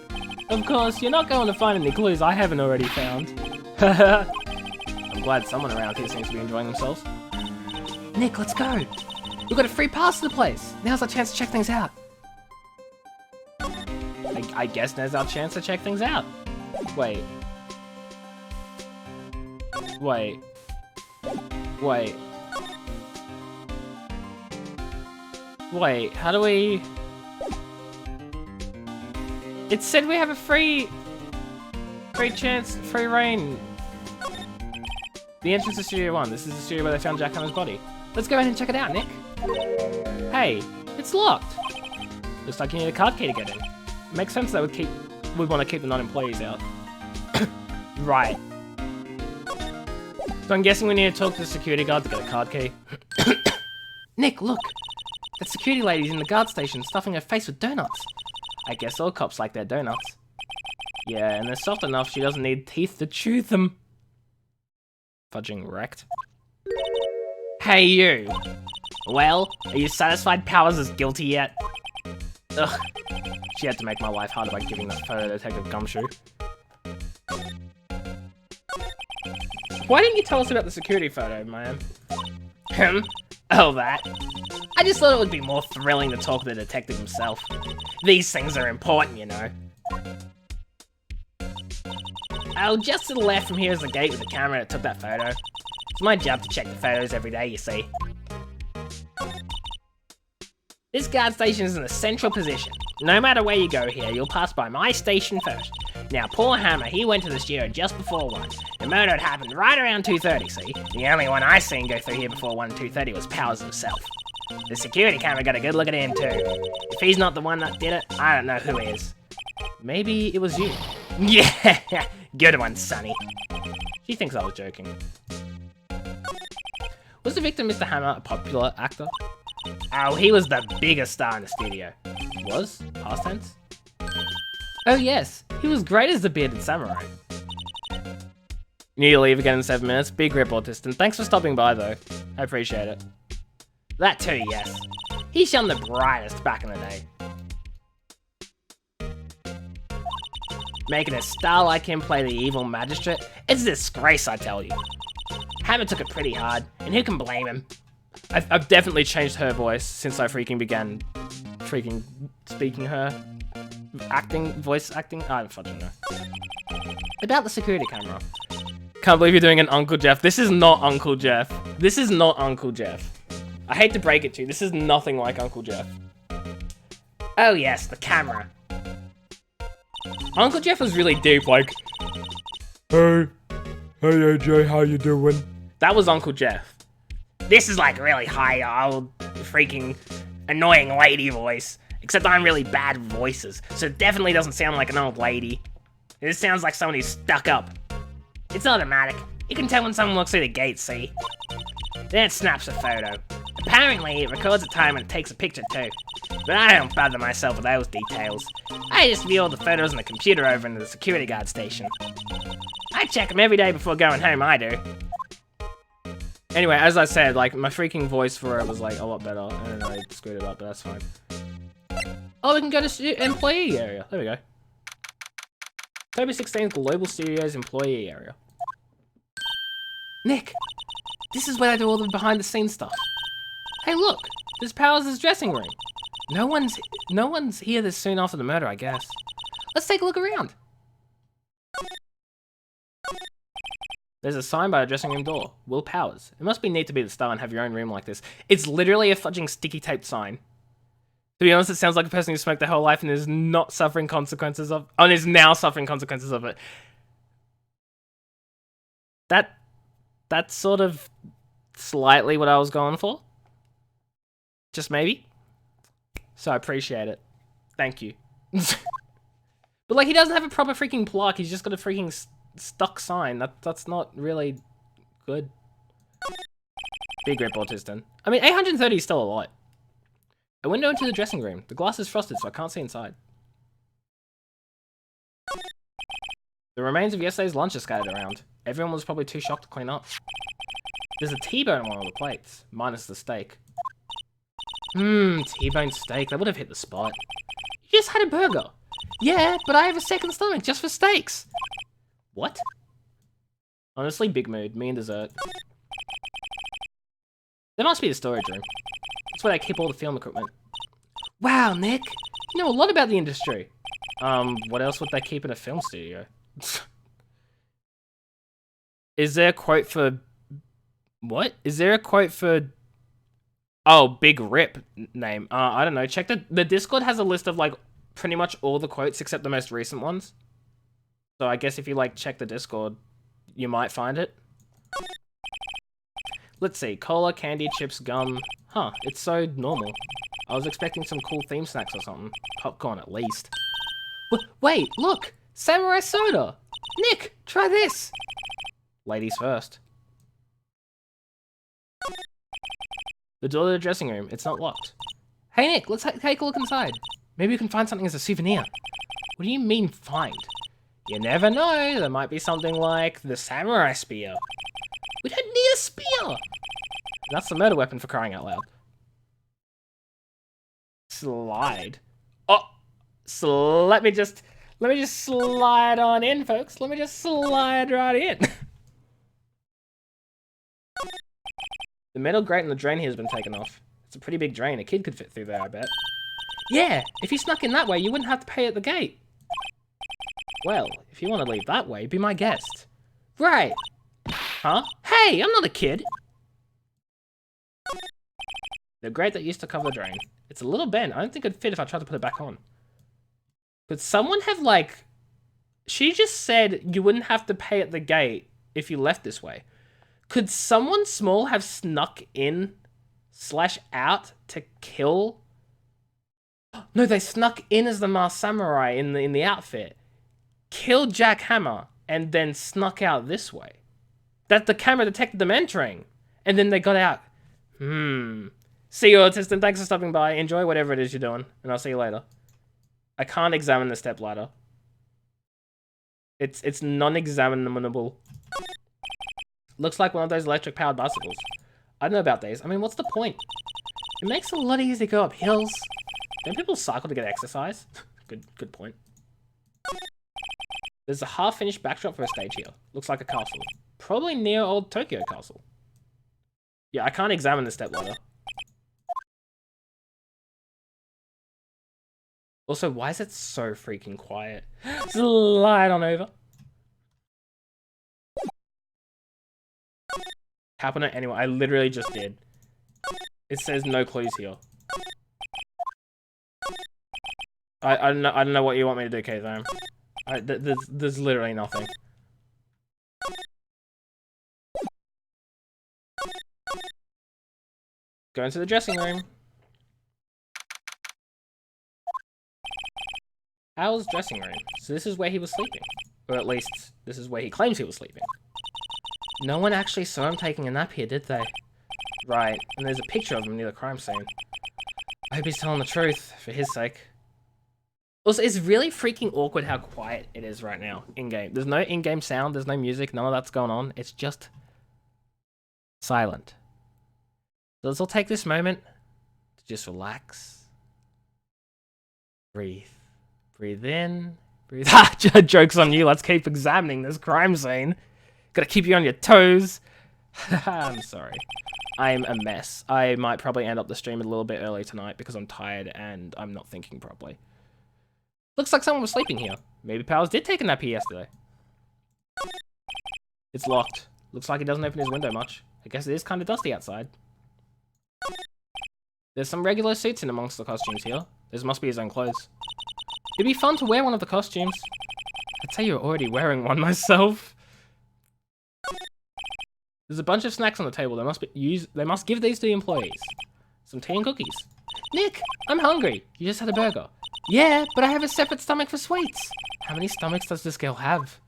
Of course, you're not going to find any clues I haven't already found. I'm glad someone around here seems to be enjoying themselves. Nick, let's go. We've got a free pass to the place. Now's our chance to check things out. I guess now's our chance to check things out. Wait, how do we... It said we have a free chance, free reign. The entrance to Studio 1. This is the studio where they found Jack Hammer's body. Let's go ahead and check it out, Nick. Hey, it's locked. Looks like you need a card key to get in. Makes sense that we'd want to keep the non-employees out. Right. So I'm guessing we need to talk to the security guard to get a card key. Nick, look! That security lady's in the guard station stuffing her face with donuts. I guess all cops like their donuts. Yeah, and they're soft enough she doesn't need teeth to chew them. Fudging wrecked. Hey you! Well, are you satisfied Powers is guilty yet? Ugh. She had to make my life harder by giving that photo detective gumshoe. Why didn't you tell us about the security photo, man? Oh, that. I just thought it would be more thrilling to talk to the detective himself. These things are important, you know. Oh, just to the left from here is the gate with the camera that took that photo. It's my job to check the photos every day, you see. This guard station is in a central position. No matter where you go here, you'll pass by my station first. Now, poor Hammer, he went to the studio just before 1. The murder had happened right around 2:30, see? The only one I seen go through here before 1 and 2:30 was Powers himself. The security camera got a good look at him, too. If he's not the one that did it, I don't know who is. Maybe it was you. Yeah, good one, Sonny. She thinks I was joking. Was the victim Mr. Hammer a popular actor? Oh, he was the biggest star in the studio. Was? Past tense? Oh yes, he was great as the bearded samurai. Need to leave again in 7 minutes. Big rip, Autistin. Thanks for stopping by though. I appreciate it. That too, yes. He shone the brightest back in the day. Making a star like him play the evil magistrate? It's a disgrace, I tell you. Hammer took it pretty hard, and who can blame him? I've definitely changed her voice since I began speaking her. Voice acting? I don't fucking know. About the security camera. Can't believe you're doing an Uncle Jeff. This is not Uncle Jeff. This is not Uncle Jeff. I hate to break it to you, this is nothing like Uncle Jeff. Oh yes, the camera. Uncle Jeff was really deep, like, Hey AJ, how you doing? That was Uncle Jeff. This is like really high, old, freaking annoying lady voice. Except I'm really bad with voices, so it definitely doesn't sound like an old lady. It just sounds like someone who's stuck up. It's automatic. You can tell when someone looks through the gate, see? Then it snaps a photo. Apparently, it records the time and it takes a picture too. But I don't bother myself with those details. I just view all the photos on the computer over in the security guard station. I check them every day before going home, I do. Anyway, as I said, like, my freaking voice for it was like a lot better. I don't know, I screwed it up, but that's fine. Oh, we can go to employee area. There we go. October 16th, Global Studios employee area. Nick, this is where they do all the behind-the-scenes stuff. Hey, look, there's Powers' dressing room. No one's here this soon after the murder, I guess. Let's take a look around. There's a sign by the dressing room door. Will Powers. It must be neat to be the star and have your own room like this. It's literally a fudging sticky taped sign. To be honest, it sounds like a person who smoked their whole life and is not suffering consequences of, and is now suffering consequences of it. That's sort of slightly what I was going for. Just maybe. So I appreciate it. Thank you. But like, he doesn't have a proper freaking plaque. He's just got a freaking stuck sign. That's not really good. Big rip, Autiston. I mean, 830 is still a lot. A window into the dressing room. The glass is frosted, so I can't see inside. The remains of yesterday's lunch are scattered around. Everyone was probably too shocked to clean up. There's a T-bone on one of the plates, minus the steak. T-bone steak. That would have hit the spot. You just had a burger. Yeah, but I have a second stomach just for steaks. What? Honestly, big mood. Me and dessert. There must be a storage room. That's where they keep all the film equipment. Wow, Nick. You know a lot about the industry. What else would they keep in a film studio? Is there a quote for... What? Is there a quote for... Oh, Big Rip name. I don't know. Check the Discord has a list of, like, pretty much all the quotes except the most recent ones. So I guess if you, like, check the Discord, you might find it. Let's see. Cola, candy, chips, gum. Huh, it's so normal. I was expecting some cool theme snacks or something. Popcorn, at least. Wait, look! Samurai soda! Nick, try this! Ladies first. The door to the dressing room. It's not locked. Hey, Nick, let's take a look inside. Maybe we can find something as a souvenir. What do you mean, find? You never know. There might be something like the samurai spear. We don't need a spear! That's the murder weapon for crying out loud. Slide. Oh! So let me just slide on in, folks. Let me just slide right in. The metal grate in the drain here has been taken off. It's a pretty big drain. A kid could fit through there, I bet. Yeah, if you snuck in that way, you wouldn't have to pay at the gate. Well, if you want to leave that way, be my guest. Right. Huh? Hey, I'm not a kid. The grate that used to cover the drain. It's a little bent. I don't think it'd fit if I tried to put it back on. Could someone have, like... She just said you wouldn't have to pay at the gate if you left this way. Could someone small have snuck in / out to kill? No, they snuck in as the masked samurai in the outfit. Killed Jack Hammer and then snuck out this way. That the camera detected them entering. And then they got out. See you, Autistic. Thanks for stopping by. Enjoy whatever it is you're doing. And I'll see you later. I can't examine the step ladder. It's non-examinable. Looks like one of those electric-powered bicycles. I don't know about these. I mean, what's the point? It makes it a lot easier to go up hills. Don't people cycle to get exercise? Good point. There's a half-finished backdrop for a stage here. Looks like a castle. Probably near old Tokyo Castle. Yeah, I can't examine the stepladder. Also, why is it so freaking quiet? Slide on over. Happen it anyway. I literally just did. It says no clues here. I don't know what you want me to do, K-Zone. There's literally nothing. Go into the dressing room. Al's dressing room. So this is where he was sleeping. Or at least, this is where he claims he was sleeping. No one actually saw him taking a nap here, did they? Right, and there's a picture of him near the crime scene. I hope he's telling the truth, for his sake. Also, it's really freaking awkward how quiet it is right now, in-game. There's no in-game sound, there's no music, none of that's going on. It's just... silent. So let's all take this moment to just relax. Breathe. Breathe in, Breathe. Joke's on you. Let's keep examining this crime scene. Gotta keep you on your toes. I'm sorry. I'm a mess. I might probably end up the stream a little bit early tonight because I'm tired and I'm not thinking properly. Looks like someone was sleeping here. Maybe Powers did take a nap here yesterday. It's locked. Looks like he doesn't open his window much. I guess it is kind of dusty outside. There's some regular suits in amongst the costumes here. This must be his own clothes. It'd be fun to wear one of the costumes. I'd say you're already wearing one myself. There's a bunch of snacks on the table. They must give these to the employees. Some tea and cookies. Nick, I'm hungry. You just had a burger. Yeah, but I have a separate stomach for sweets. How many stomachs does this girl have?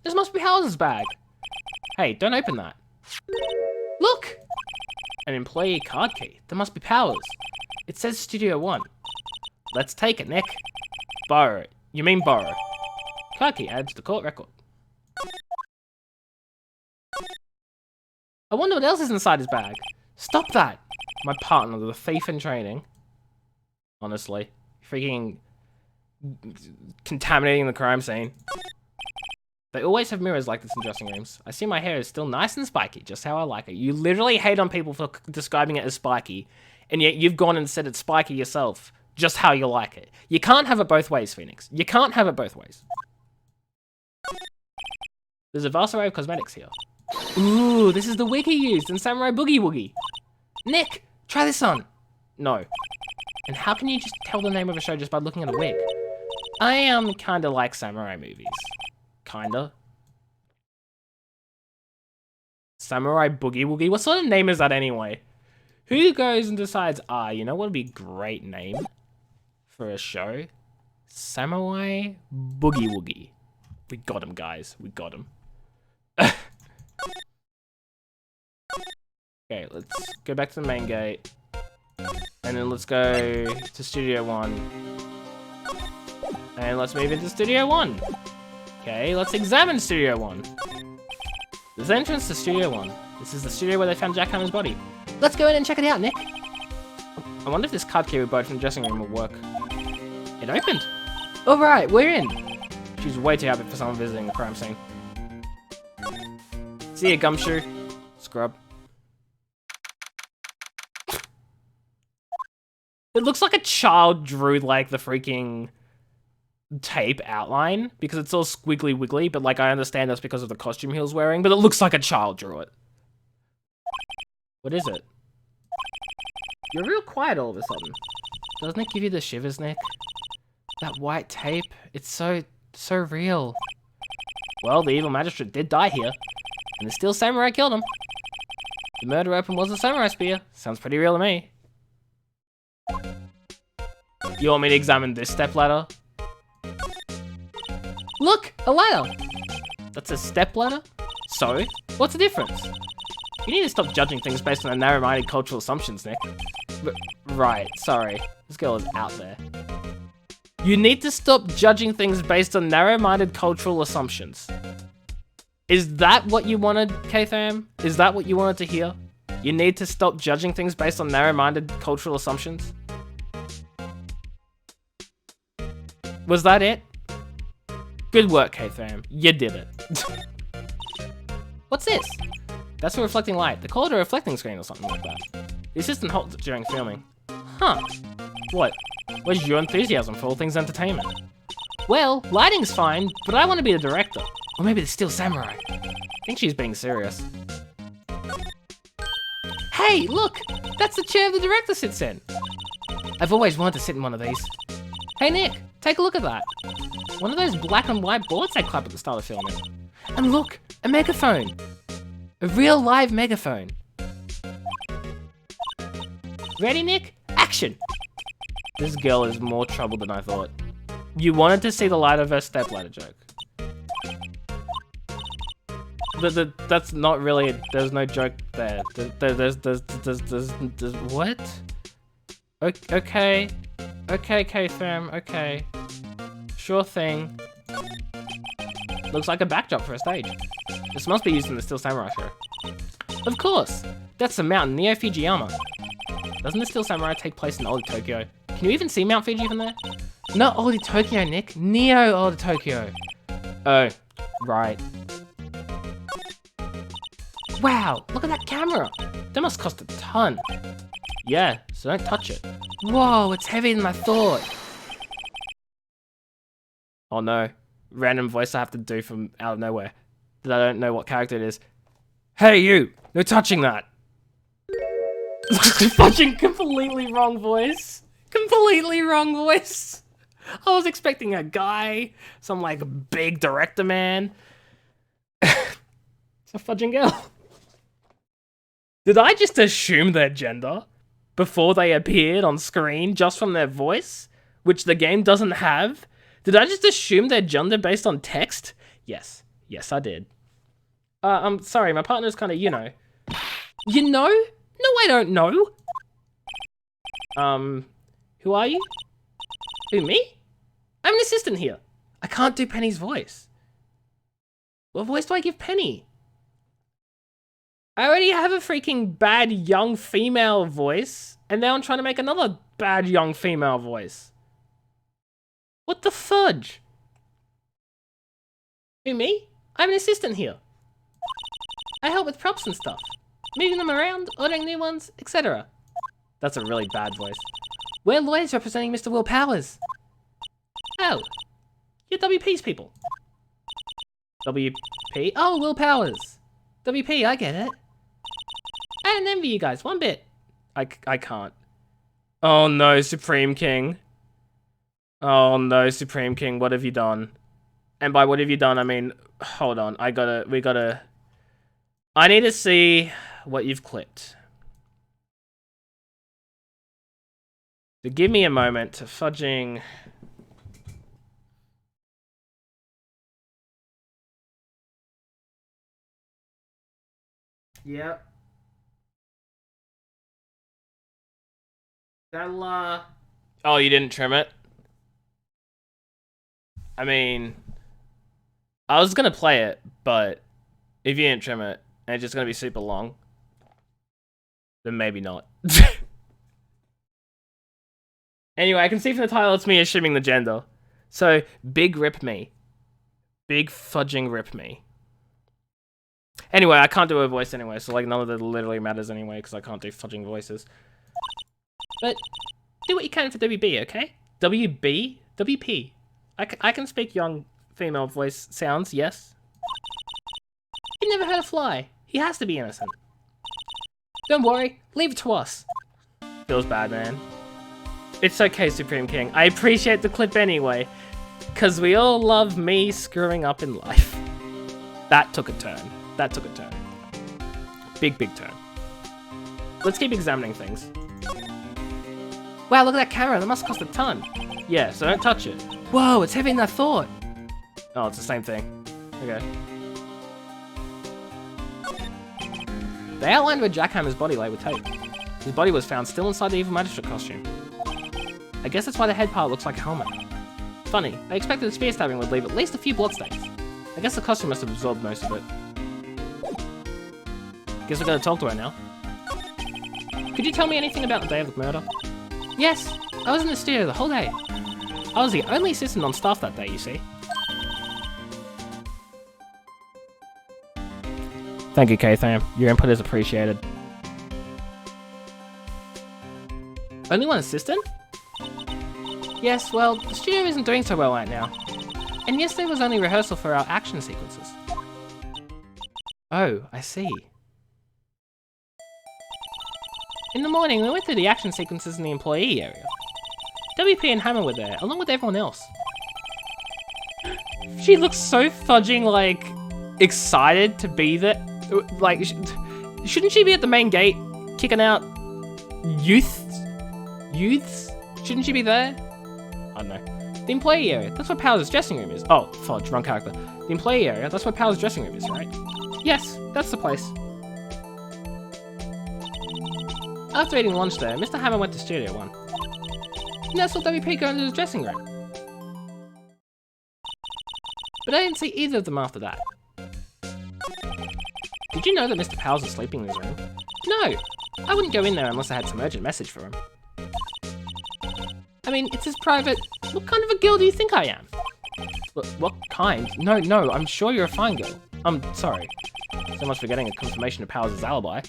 This must be Howard's bag. Hey, don't open that. Look! An employee card key. There must be Powers. It says Studio 1. Let's take it, Nick. Borrow it. You mean borrow. Card key added to the court record. I wonder what else is inside his bag. Stop that! My partner, the thief in training. Honestly. Freaking contaminating the crime scene. They always have mirrors like this in dressing rooms. I see my hair is still nice and spiky, just how I like it. You literally hate on people for describing it as spiky, and yet you've gone and said it's spiky yourself, just how you like it. You can't have it both ways, Phoenix. You can't have it both ways. There's a vast array of cosmetics here. Ooh, this is the wig he used in Samurai Boogie Woogie. Nick, try this on. No. And how can you just tell the name of a show just by looking at a wig? I kinda like samurai movies. Kinda. Samurai Boogie Woogie? What sort of name is that anyway? Who goes and decides, you know what would be a great name for a show? Samurai Boogie Woogie. We got him, guys. We got him. Okay, let's go back to the main gate. And then let's go to Studio 1. And let's move into Studio 1. Okay, let's examine Studio 1. There's the entrance to Studio 1. This is the studio where they found Jack Hammer's body. Let's go in and check it out, Nick. I wonder if this card key we borrowed from the dressing room will work. It opened. Alright, we're in. She's way too happy for someone visiting the crime scene. See ya, Gumshoe. Scrub. It looks like a child drew, like, the freaking tape outline, because it's all squiggly wiggly, but, like, I understand that's because of the costume he was wearing, but it looks like a child drew it. What is it? You're real quiet all of a sudden. Doesn't it give you the shivers, Nick? That white tape, it's so real. Well, the evil magistrate did die here, and the steel samurai killed him. The murder weapon was a samurai spear. Sounds pretty real to me. You want me to examine this stepladder? Look, a ladder. That's a stepladder? So, what's the difference? You need to stop judging things based on narrow-minded cultural assumptions, Nick. Right, sorry. This girl is out there. You need to stop judging things based on narrow-minded cultural assumptions. Is that what you wanted, K-Fam? Is that what you wanted to hear? You need to stop judging things based on narrow-minded cultural assumptions? Was that it? Good work, K-Fam. You did it. What's this? That's a reflecting light. They call it a reflecting screen or something like that. The assistant holds it during filming. Huh. What? Where's your enthusiasm for all things entertainment? Well, lighting's fine, but I want to be the director. Or maybe the Steel Samurai. I think she's being serious. Hey, look! That's the chair the director sits in. I've always wanted to sit in one of these. Hey, Nick, take a look at that. One of those black and white boards they clap at the start of filming. And look, a megaphone. A real live megaphone. Ready, Nick? Action! This girl is more trouble than I thought. You wanted to see the ladder versus stepladder joke. That's not really, there's no joke there. There's what? Okay. Okay, K-Fam, okay. Sure thing. Looks like a backdrop for a stage. This must be used in the Steel Samurai show. Of course! That's the mountain, Neo Fujiyama. Doesn't the Steel Samurai take place in old Tokyo? Can you even see Mount Fuji from there? Not all the Tokyo, Nick. Neo all the Tokyo. Oh, right. Wow, look at that camera. That must cost a ton. Yeah, so don't touch it. Whoa, it's heavier than I thought. Oh no, random voice I have to do from out of nowhere that I don't know what character it is. Hey you, no touching that. Fucking completely wrong voice. Completely wrong voice. I was expecting a guy, some like big director man. It's a fudging girl. Did I just assume their gender before they appeared on screen just from their voice, which the game doesn't have? Did I just assume their gender based on text? Yes. Yes, I did. I'm sorry, my partner's kind of, you know. You know? No, I don't know. Who are you? Who, me? I'm an assistant here. I can't do Penny's voice. What voice do I give Penny? I already have a freaking bad young female voice, and now I'm trying to make another bad young female voice. What the fudge? Who, me? I'm an assistant here. I help with props and stuff. Moving them around, ordering new ones, etc. That's a really bad voice. We're lawyers representing Mr. Will Powers. Oh, you're WP's people. WP? Oh, Will Powers. WP, I get it. I don't envy you guys one bit. I can't. Oh no, Supreme King. Oh no, Supreme King, what have you done? And by what have you done, I mean, hold on, I need to see what you've clipped. So give me a moment to fudging... Yep. That'll, Oh, you didn't trim it? I mean... I was gonna play it, but... If you didn't trim it, and it's just gonna be super long... Then maybe not. Anyway, I can see from the title it's me assuming the gender. So, big rip me. Big fudging rip me. Anyway, I can't do a voice anyway, so like none of that literally matters anyway, because I can't do fudging voices. But, do what you can for WB, okay? WB? WP. I can speak young female voice sounds, yes. He never had a fly. He has to be innocent. Don't worry, leave it to us. Feels bad, man. It's okay, Supreme King. I appreciate the clip anyway, because we all love me screwing up in life. That took a turn. That took a turn. Big, big turn. Let's keep examining things. Wow, look at that camera. That must cost a ton. Yeah, so don't touch it. Whoa, it's heavier than I thought. Oh, it's the same thing. Okay. They outlined where Jackhammer's body lay with tape. His body was found still inside the Evil Magistrate costume. I guess that's why the head part looks like a helmet. Funny, I expected the spear stabbing would leave at least a few bloodstains. I guess the costume must have absorbed most of it. Guess we gotta talk to her now. Could you tell me anything about the day of the murder? Yes, I was in the studio the whole day. I was the only assistant on staff that day, you see. Thank you, K-Tham. Your input is appreciated. Only one assistant? Yes, well, the studio isn't doing so well right now. And yesterday was only rehearsal for our action sequences. Oh, I see. In the morning, we went through the action sequences in the employee area. WP and Hammer were there, along with everyone else. She looks so fudging, like, excited to be there. Like, shouldn't she be at the main gate, kicking out youths? Shouldn't she be there? I don't know. The employee area, that's where Powers' dressing room is. Oh, fudge, wrong character. The employee area, that's where Powers' dressing room is, right? Yes, that's the place. After eating lunch there, Mr. Hammer went to Studio 1. And I saw WP go into his dressing room. But I didn't see either of them after that. Did you know that Mr. Powers is sleeping in his room? No! I wouldn't go in there unless I had some urgent message for him. I mean, it's his private... What kind of a girl do you think I am? What kind? No, I'm sure you're a fine girl. I'm sorry. So much for getting a confirmation of Powers' alibi.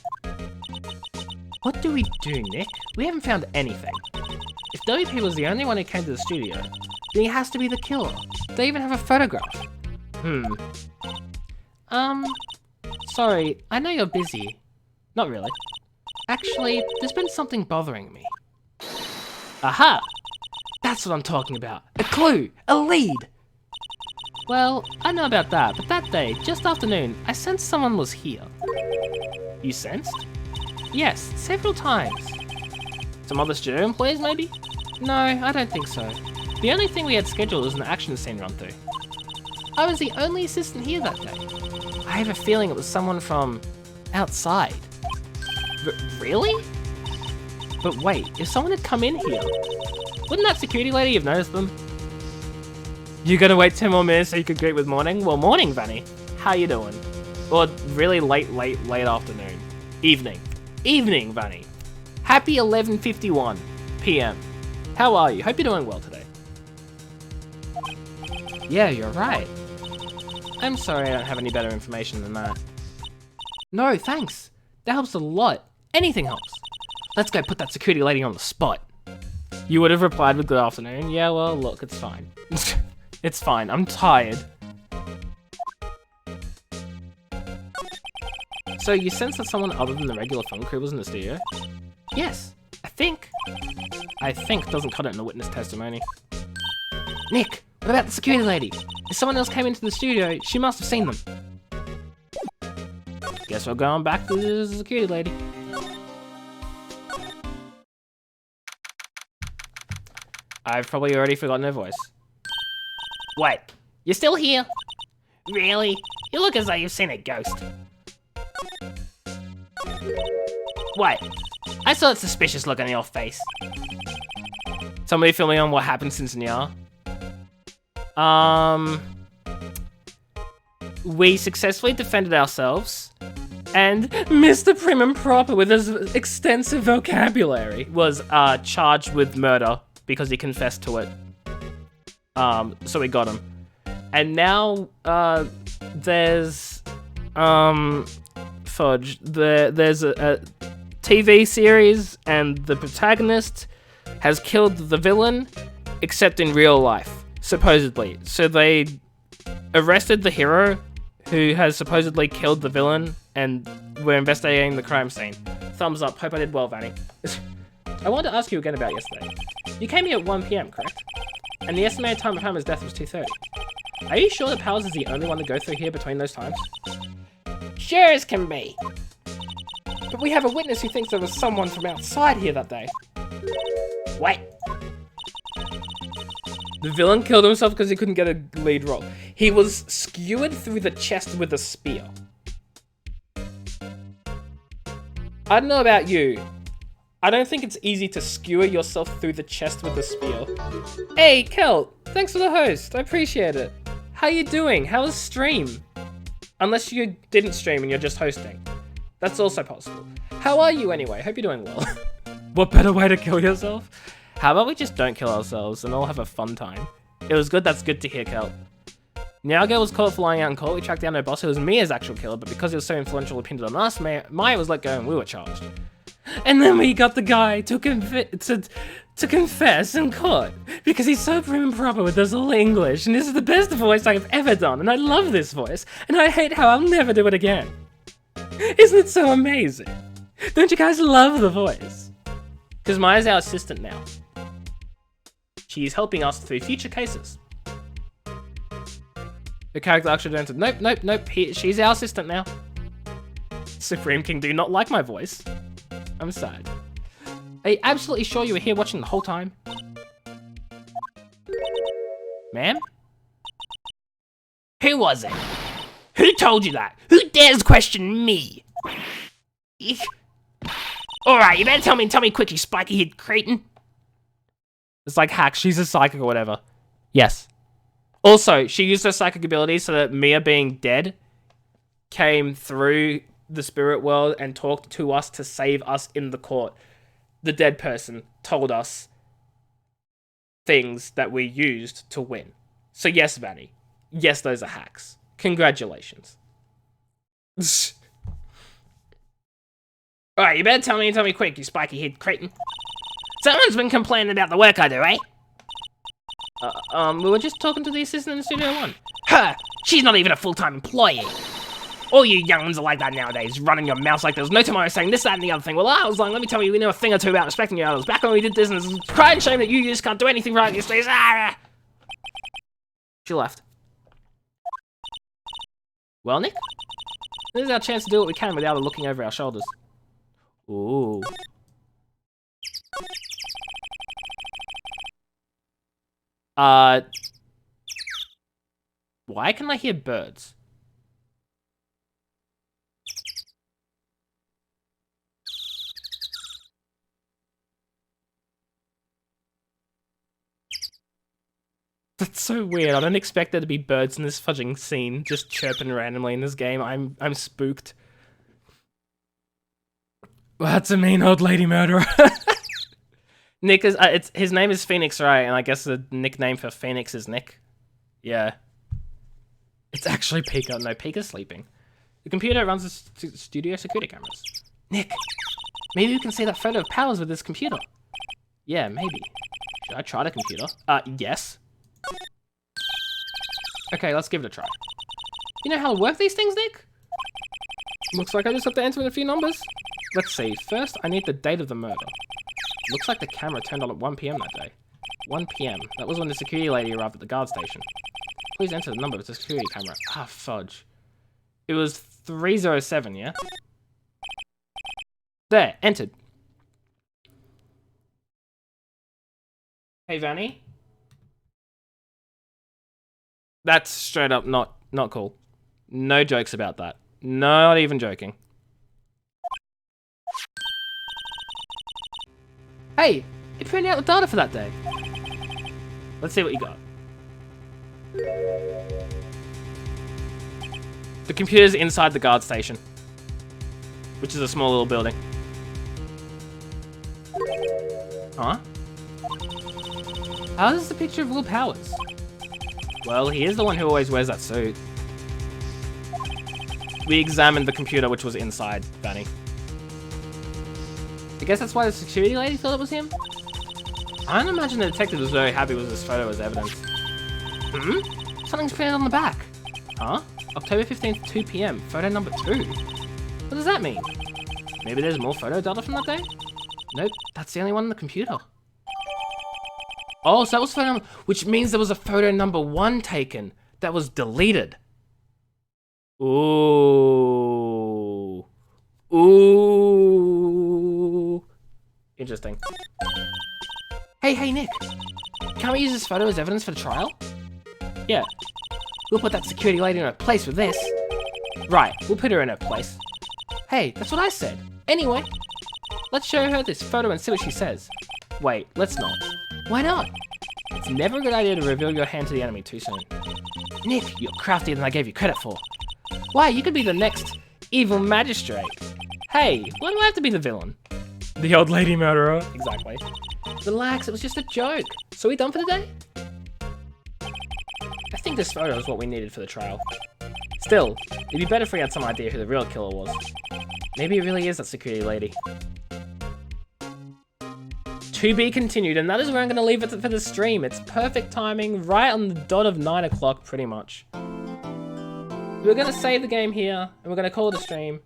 What do we do, Nick? We haven't found anything. If WP was the only one who came to the studio, then he has to be the killer. They even have a photograph. Sorry, I know you're busy. Not really. Actually, there's been something bothering me. Aha! That's what I'm talking about. A clue! A lead! Well, I know about that, but that day, just after noon, I sensed someone was here. You sensed? Yes, several times. Some other studio employees, maybe? No, I don't think so. The only thing we had scheduled was an action scene run-through. I was the only assistant here that day. I have a feeling it was someone from outside. Really? But wait, if someone had come in here, wouldn't that security lady have noticed them? You gonna wait 10 more minutes so you could greet with morning? Well, morning, Vanny. How you doing? Or really late afternoon. Evening, Vanny. Happy 11:51 p.m. How are you? Hope you're doing well today. Yeah, you're right. I'm sorry I don't have any better information than that. No, thanks. That helps a lot. Anything helps. Let's go put that security lady on the spot. You would have replied with good afternoon. Yeah, well, look, it's fine. It's fine. I'm tired. So you sense that someone other than the regular film crew was in the studio? Yes, I think. I think doesn't cut it in the witness testimony. Nick, what about the security lady? If someone else came into the studio, she must have seen them. Guess we're going back to the security lady. I've probably already forgotten her voice. Wait, you're still here? Really? You look as though you've seen a ghost. Wait, I saw that suspicious look on your face. Somebody fill me on what happened since Nya. We successfully defended ourselves, and Mr. Prim and Proper, with his extensive vocabulary, was charged with murder because he confessed to it. So we got him. And now, there's, fudge. There's a TV series, and the protagonist has killed the villain, except in real life, supposedly. So they arrested the hero, who has supposedly killed the villain, and we're investigating the crime scene. Thumbs up. Hope I did well, Vanny. I wanted to ask you again about yesterday. You came here at 1 PM, correct? And the estimated time of Homer's death was 2:30. Are you sure that Powers is the only one to go through here between those times? Sure as can be. But we have a witness who thinks there was someone from outside here that day. Wait. The villain killed himself because he couldn't get a lead role. He was skewered through the chest with a spear. I don't know about you. I don't think it's easy to skewer yourself through the chest with a spear. Hey, Kelt, thanks for the host. I appreciate it. How you doing? How was stream? Unless you didn't stream and you're just hosting. That's also possible. How are you anyway? Hope you're doing well. What better way to kill yourself? How about we just don't kill ourselves and all have a fun time? It was good, that's good to hear, Kelt. Nyaga was caught for lying out in court. We tracked down her boss, who was Mia's actual killer, but because he was so influential and pinned on us, Maya was let go and we were charged. And then we got the guy to confess in court, because he's so prim and proper with his little English, and this is the best voice I've ever done, and I love this voice, and I hate how I'll never do it again. Isn't it so amazing? Don't you guys love the voice? Because Maya's our assistant now. She's helping us through future cases. The character actually answered, nope, she's our assistant now. Supreme King, do you not like my voice? I'm sad. Are you absolutely sure you were here watching the whole time? Ma'am? Who was it? Who told you that? Who dares question me? Alright, you better tell me quick, you spiky-head cretin. It's like hack, she's a psychic or whatever. Yes. Also, she used her psychic ability so that Mia being dead came through the spirit world and talked to us to save us in the court. The dead person told us things that we used to win. So yes, Vanny. Yes, those are hacks. Congratulations. Alright, you better tell me quick, you spiky-head cretin. Someone's been complaining about the work I do, eh? We were just talking to the assistant in Studio 1. Her! She's not even a full-time employee! All you young ones are like that nowadays, running your mouths like there's no tomorrow, saying this, that, and the other thing. Well, I was like, let me tell you, we know a thing or two about respecting your elders. Back when we did this, and it's a crying shame that you just can't do anything right these days. Ah! She left. Well, Nick? This is our chance to do what we can without her looking over our shoulders. Ooh. Why can I hear birds? That's so weird. I don't expect there to be birds in this fudging scene, just chirping randomly in this game. I'm spooked. Well, that's a mean old lady murderer. Nick is his name is Phoenix, right? And I guess the nickname for Phoenix is Nick. Yeah. It's actually Pika. No, Pika's sleeping. The computer runs the studio security cameras. Nick, maybe you can see that photo of Powers with this computer. Yeah, maybe. Should I try the computer? Yes. Okay, let's give it a try. You know how to work these things, Nick? Looks like I just have to enter in a few numbers. Let's see. First, I need the date of the murder. Looks like the camera turned on at 1 PM that day. 1 PM. That was when the security lady arrived at the guard station. Please enter the number of the security camera. Ah, fudge. It was 307, yeah? There, entered. Hey, Vanny? That's straight up not cool. No jokes about that. Not even joking. Hey, it printed out the data for that day. Let's see what you got. The computer's inside the guard station, which is a small little building. Huh? How is this a picture of Will Powers? Well, he is the one who always wears that suit. We examined the computer which was inside, Vanny. I guess that's why the security lady thought it was him? I don't imagine the detective was very happy with this photo as evidence. Hmm? Something's printed on the back. Huh? October 15th, 2 PM, photo number 2. What does that mean? Maybe there's more photo data from that day? Nope, that's the only one on the computer. Oh, so that was photo number, which means there was a photo number 1 taken that was deleted. Ooh. Ooh. Interesting. Hey, Nick. Can't we use this photo as evidence for the trial? Yeah. We'll put that security lady in her place with this. Right, we'll put her in her place. Hey, that's what I said. Anyway, let's show her this photo and see what she says. Wait, let's not. Why not? It's never a good idea to reveal your hand to the enemy too soon. Nick, you're craftier than I gave you credit for. Why, you could be the next evil magistrate. Hey, why do I have to be the villain? The old lady murderer. Exactly. Relax, it was just a joke. So we done for the day? I think this photo is what we needed for the trial. Still, it'd be better if we had some idea who the real killer was. Maybe it really is that security lady. To be continued, and that is where I'm going to leave it for the stream. It's perfect timing, right on the dot of 9 o'clock, pretty much. We're going to save the game here, and we're going to call it a stream,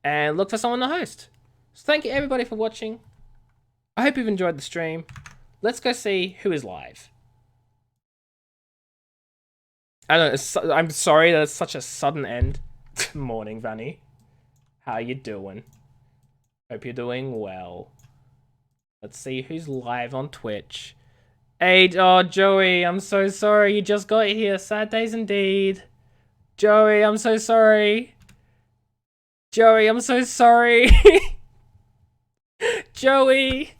and look for someone to host. So thank you everybody for watching. I hope you've enjoyed the stream. Let's go see who is live. I don't know, I'm sorry that it's such a sudden end. Morning, Vanny. How you doing? Hope you're doing well. Let's see who's live on Twitch. Hey, oh, Joey, I'm so sorry. You just got here. Sad days indeed. Joey, I'm so sorry. Joey, I'm so sorry. Joey.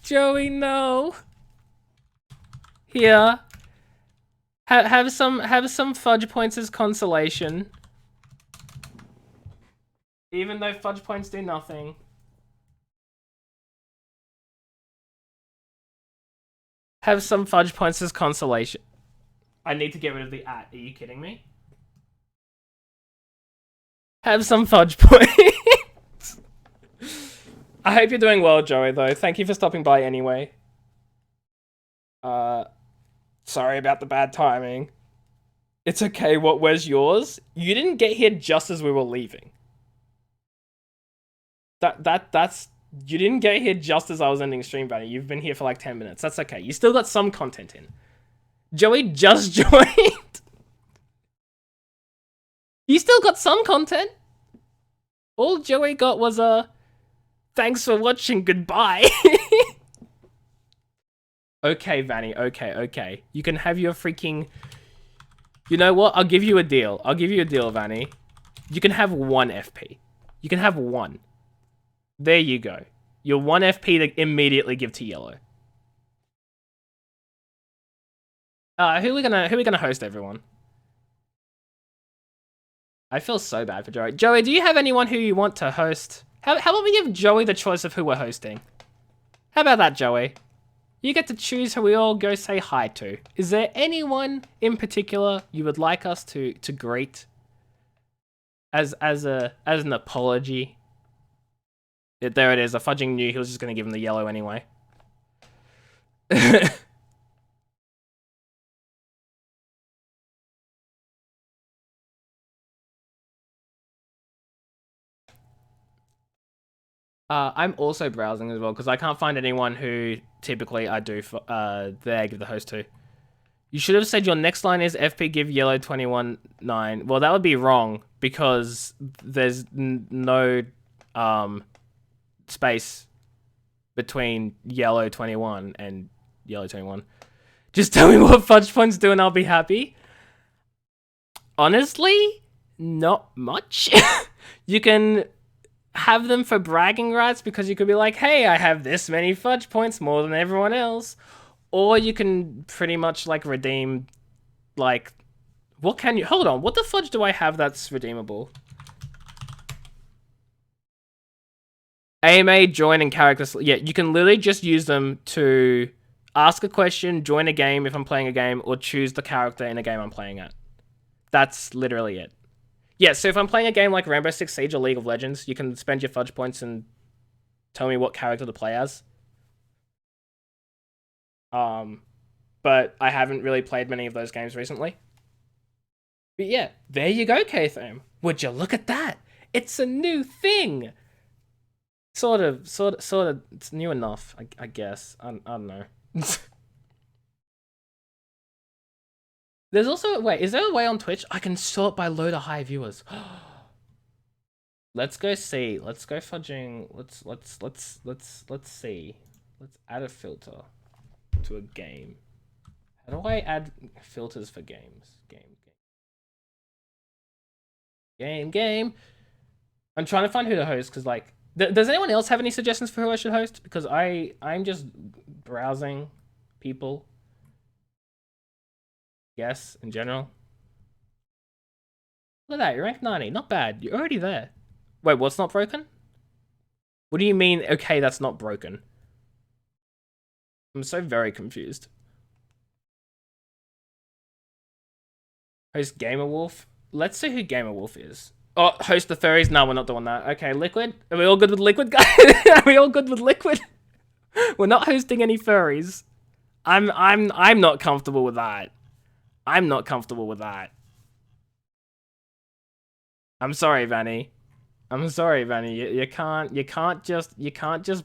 Joey, no. Here. Have some fudge points as consolation. Even though fudge points do nothing. Have some fudge points as consolation. I need to get rid of the at. Are you kidding me? Have some fudge points. I hope you're doing well, Joey, though. Thank you for stopping by anyway. Sorry about the bad timing. It's okay, where's yours? You didn't get here just as we were leaving. That's... You didn't get here just as I was ending stream, Vanny. You've been here for like 10 minutes. That's okay. You still got some content in. Joey just joined. You still got some content. All Joey got was a... Thanks for watching, goodbye. Okay, Vanny, okay. You can have your freaking... You know what? I'll give you a deal. Vanny. You can have 1 FP. You can have 1. There you go. Your 1 FP to immediately give to yellow. Who are we gonna host, everyone? I feel so bad for Joey. Joey, do you have anyone who you want to host? How about we give Joey the choice of who we're hosting? How about that, Joey? You get to choose who we all go say hi to. Is there anyone in particular you would like us to greet as an apology? There it is. A fudging knew he was just going to give him the yellow anyway. I'm also browsing as well because I can't find anyone who typically I do for there give the host to. You should have said your next line is FP give yellow 21-9. Well, that would be wrong because there's no space between yellow 21 and yellow 21. Just tell me what fudge points do and I'll be happy. Honestly, not much. You can have them for bragging rights because you could be like, hey, I have this many fudge points more than everyone else. Or you can pretty much like redeem, like, what can you, hold on, what the fudge do I have that's redeemable? AMA, join, and characters. Yeah, you can literally just use them to ask a question, join a game if I'm playing a game, or choose the character in a game I'm playing at. That's literally it. Yeah, so if I'm playing a game like Rainbow Six Siege or League of Legends, you can spend your fudge points and tell me what character to play as. But I haven't really played many of those games recently. But yeah, there you go, K-Thame. Would you look at that? It's a new thing. Sort of, it's new enough, I guess. I don't know. There's also, wait, is there a way on Twitch I can sort by low to high viewers? Let's go see. Let's go fudging. Let's see. Let's add a filter to a game. How do I add filters for games? Game. I'm trying to find who to host because like, does anyone else have any suggestions for who I should host? Because I'm just browsing people. Yes, in general. Look at that, you're ranked 90. Not bad. You're already there. Wait, what's not broken? What do you mean, okay, that's not broken? I'm so very confused. Host Gamer Wolf? Let's see who Gamer Wolf is. Oh, host the furries? No, we're not doing that. Okay, Liquid? Are we all good with Liquid, guys? Are we all good with Liquid? We're not hosting any furries. I'm not comfortable with that. I'm not comfortable with that. I'm sorry, Vanny. I'm sorry, Vanny. You can't just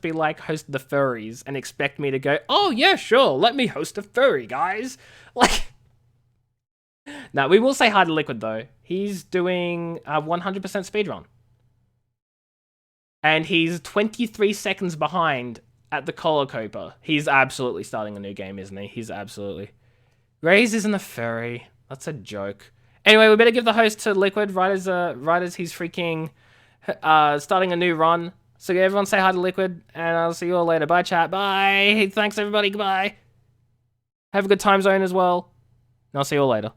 be like host the furries and expect me to go, oh yeah, sure, let me host a furry, guys. Like, now we will say hi to Liquid though. He's doing a 100% speedrun. And he's 23 seconds behind at the Collar Coper. He's absolutely starting a new game, isn't he? He's absolutely. Raze isn't a furry. That's a joke. Anyway, we better give the host to Liquid right as he's freaking starting a new run. So everyone say hi to Liquid, and I'll see you all later. Bye, chat. Bye. Thanks, everybody. Goodbye. Have a good time zone as well. And I'll see you all later.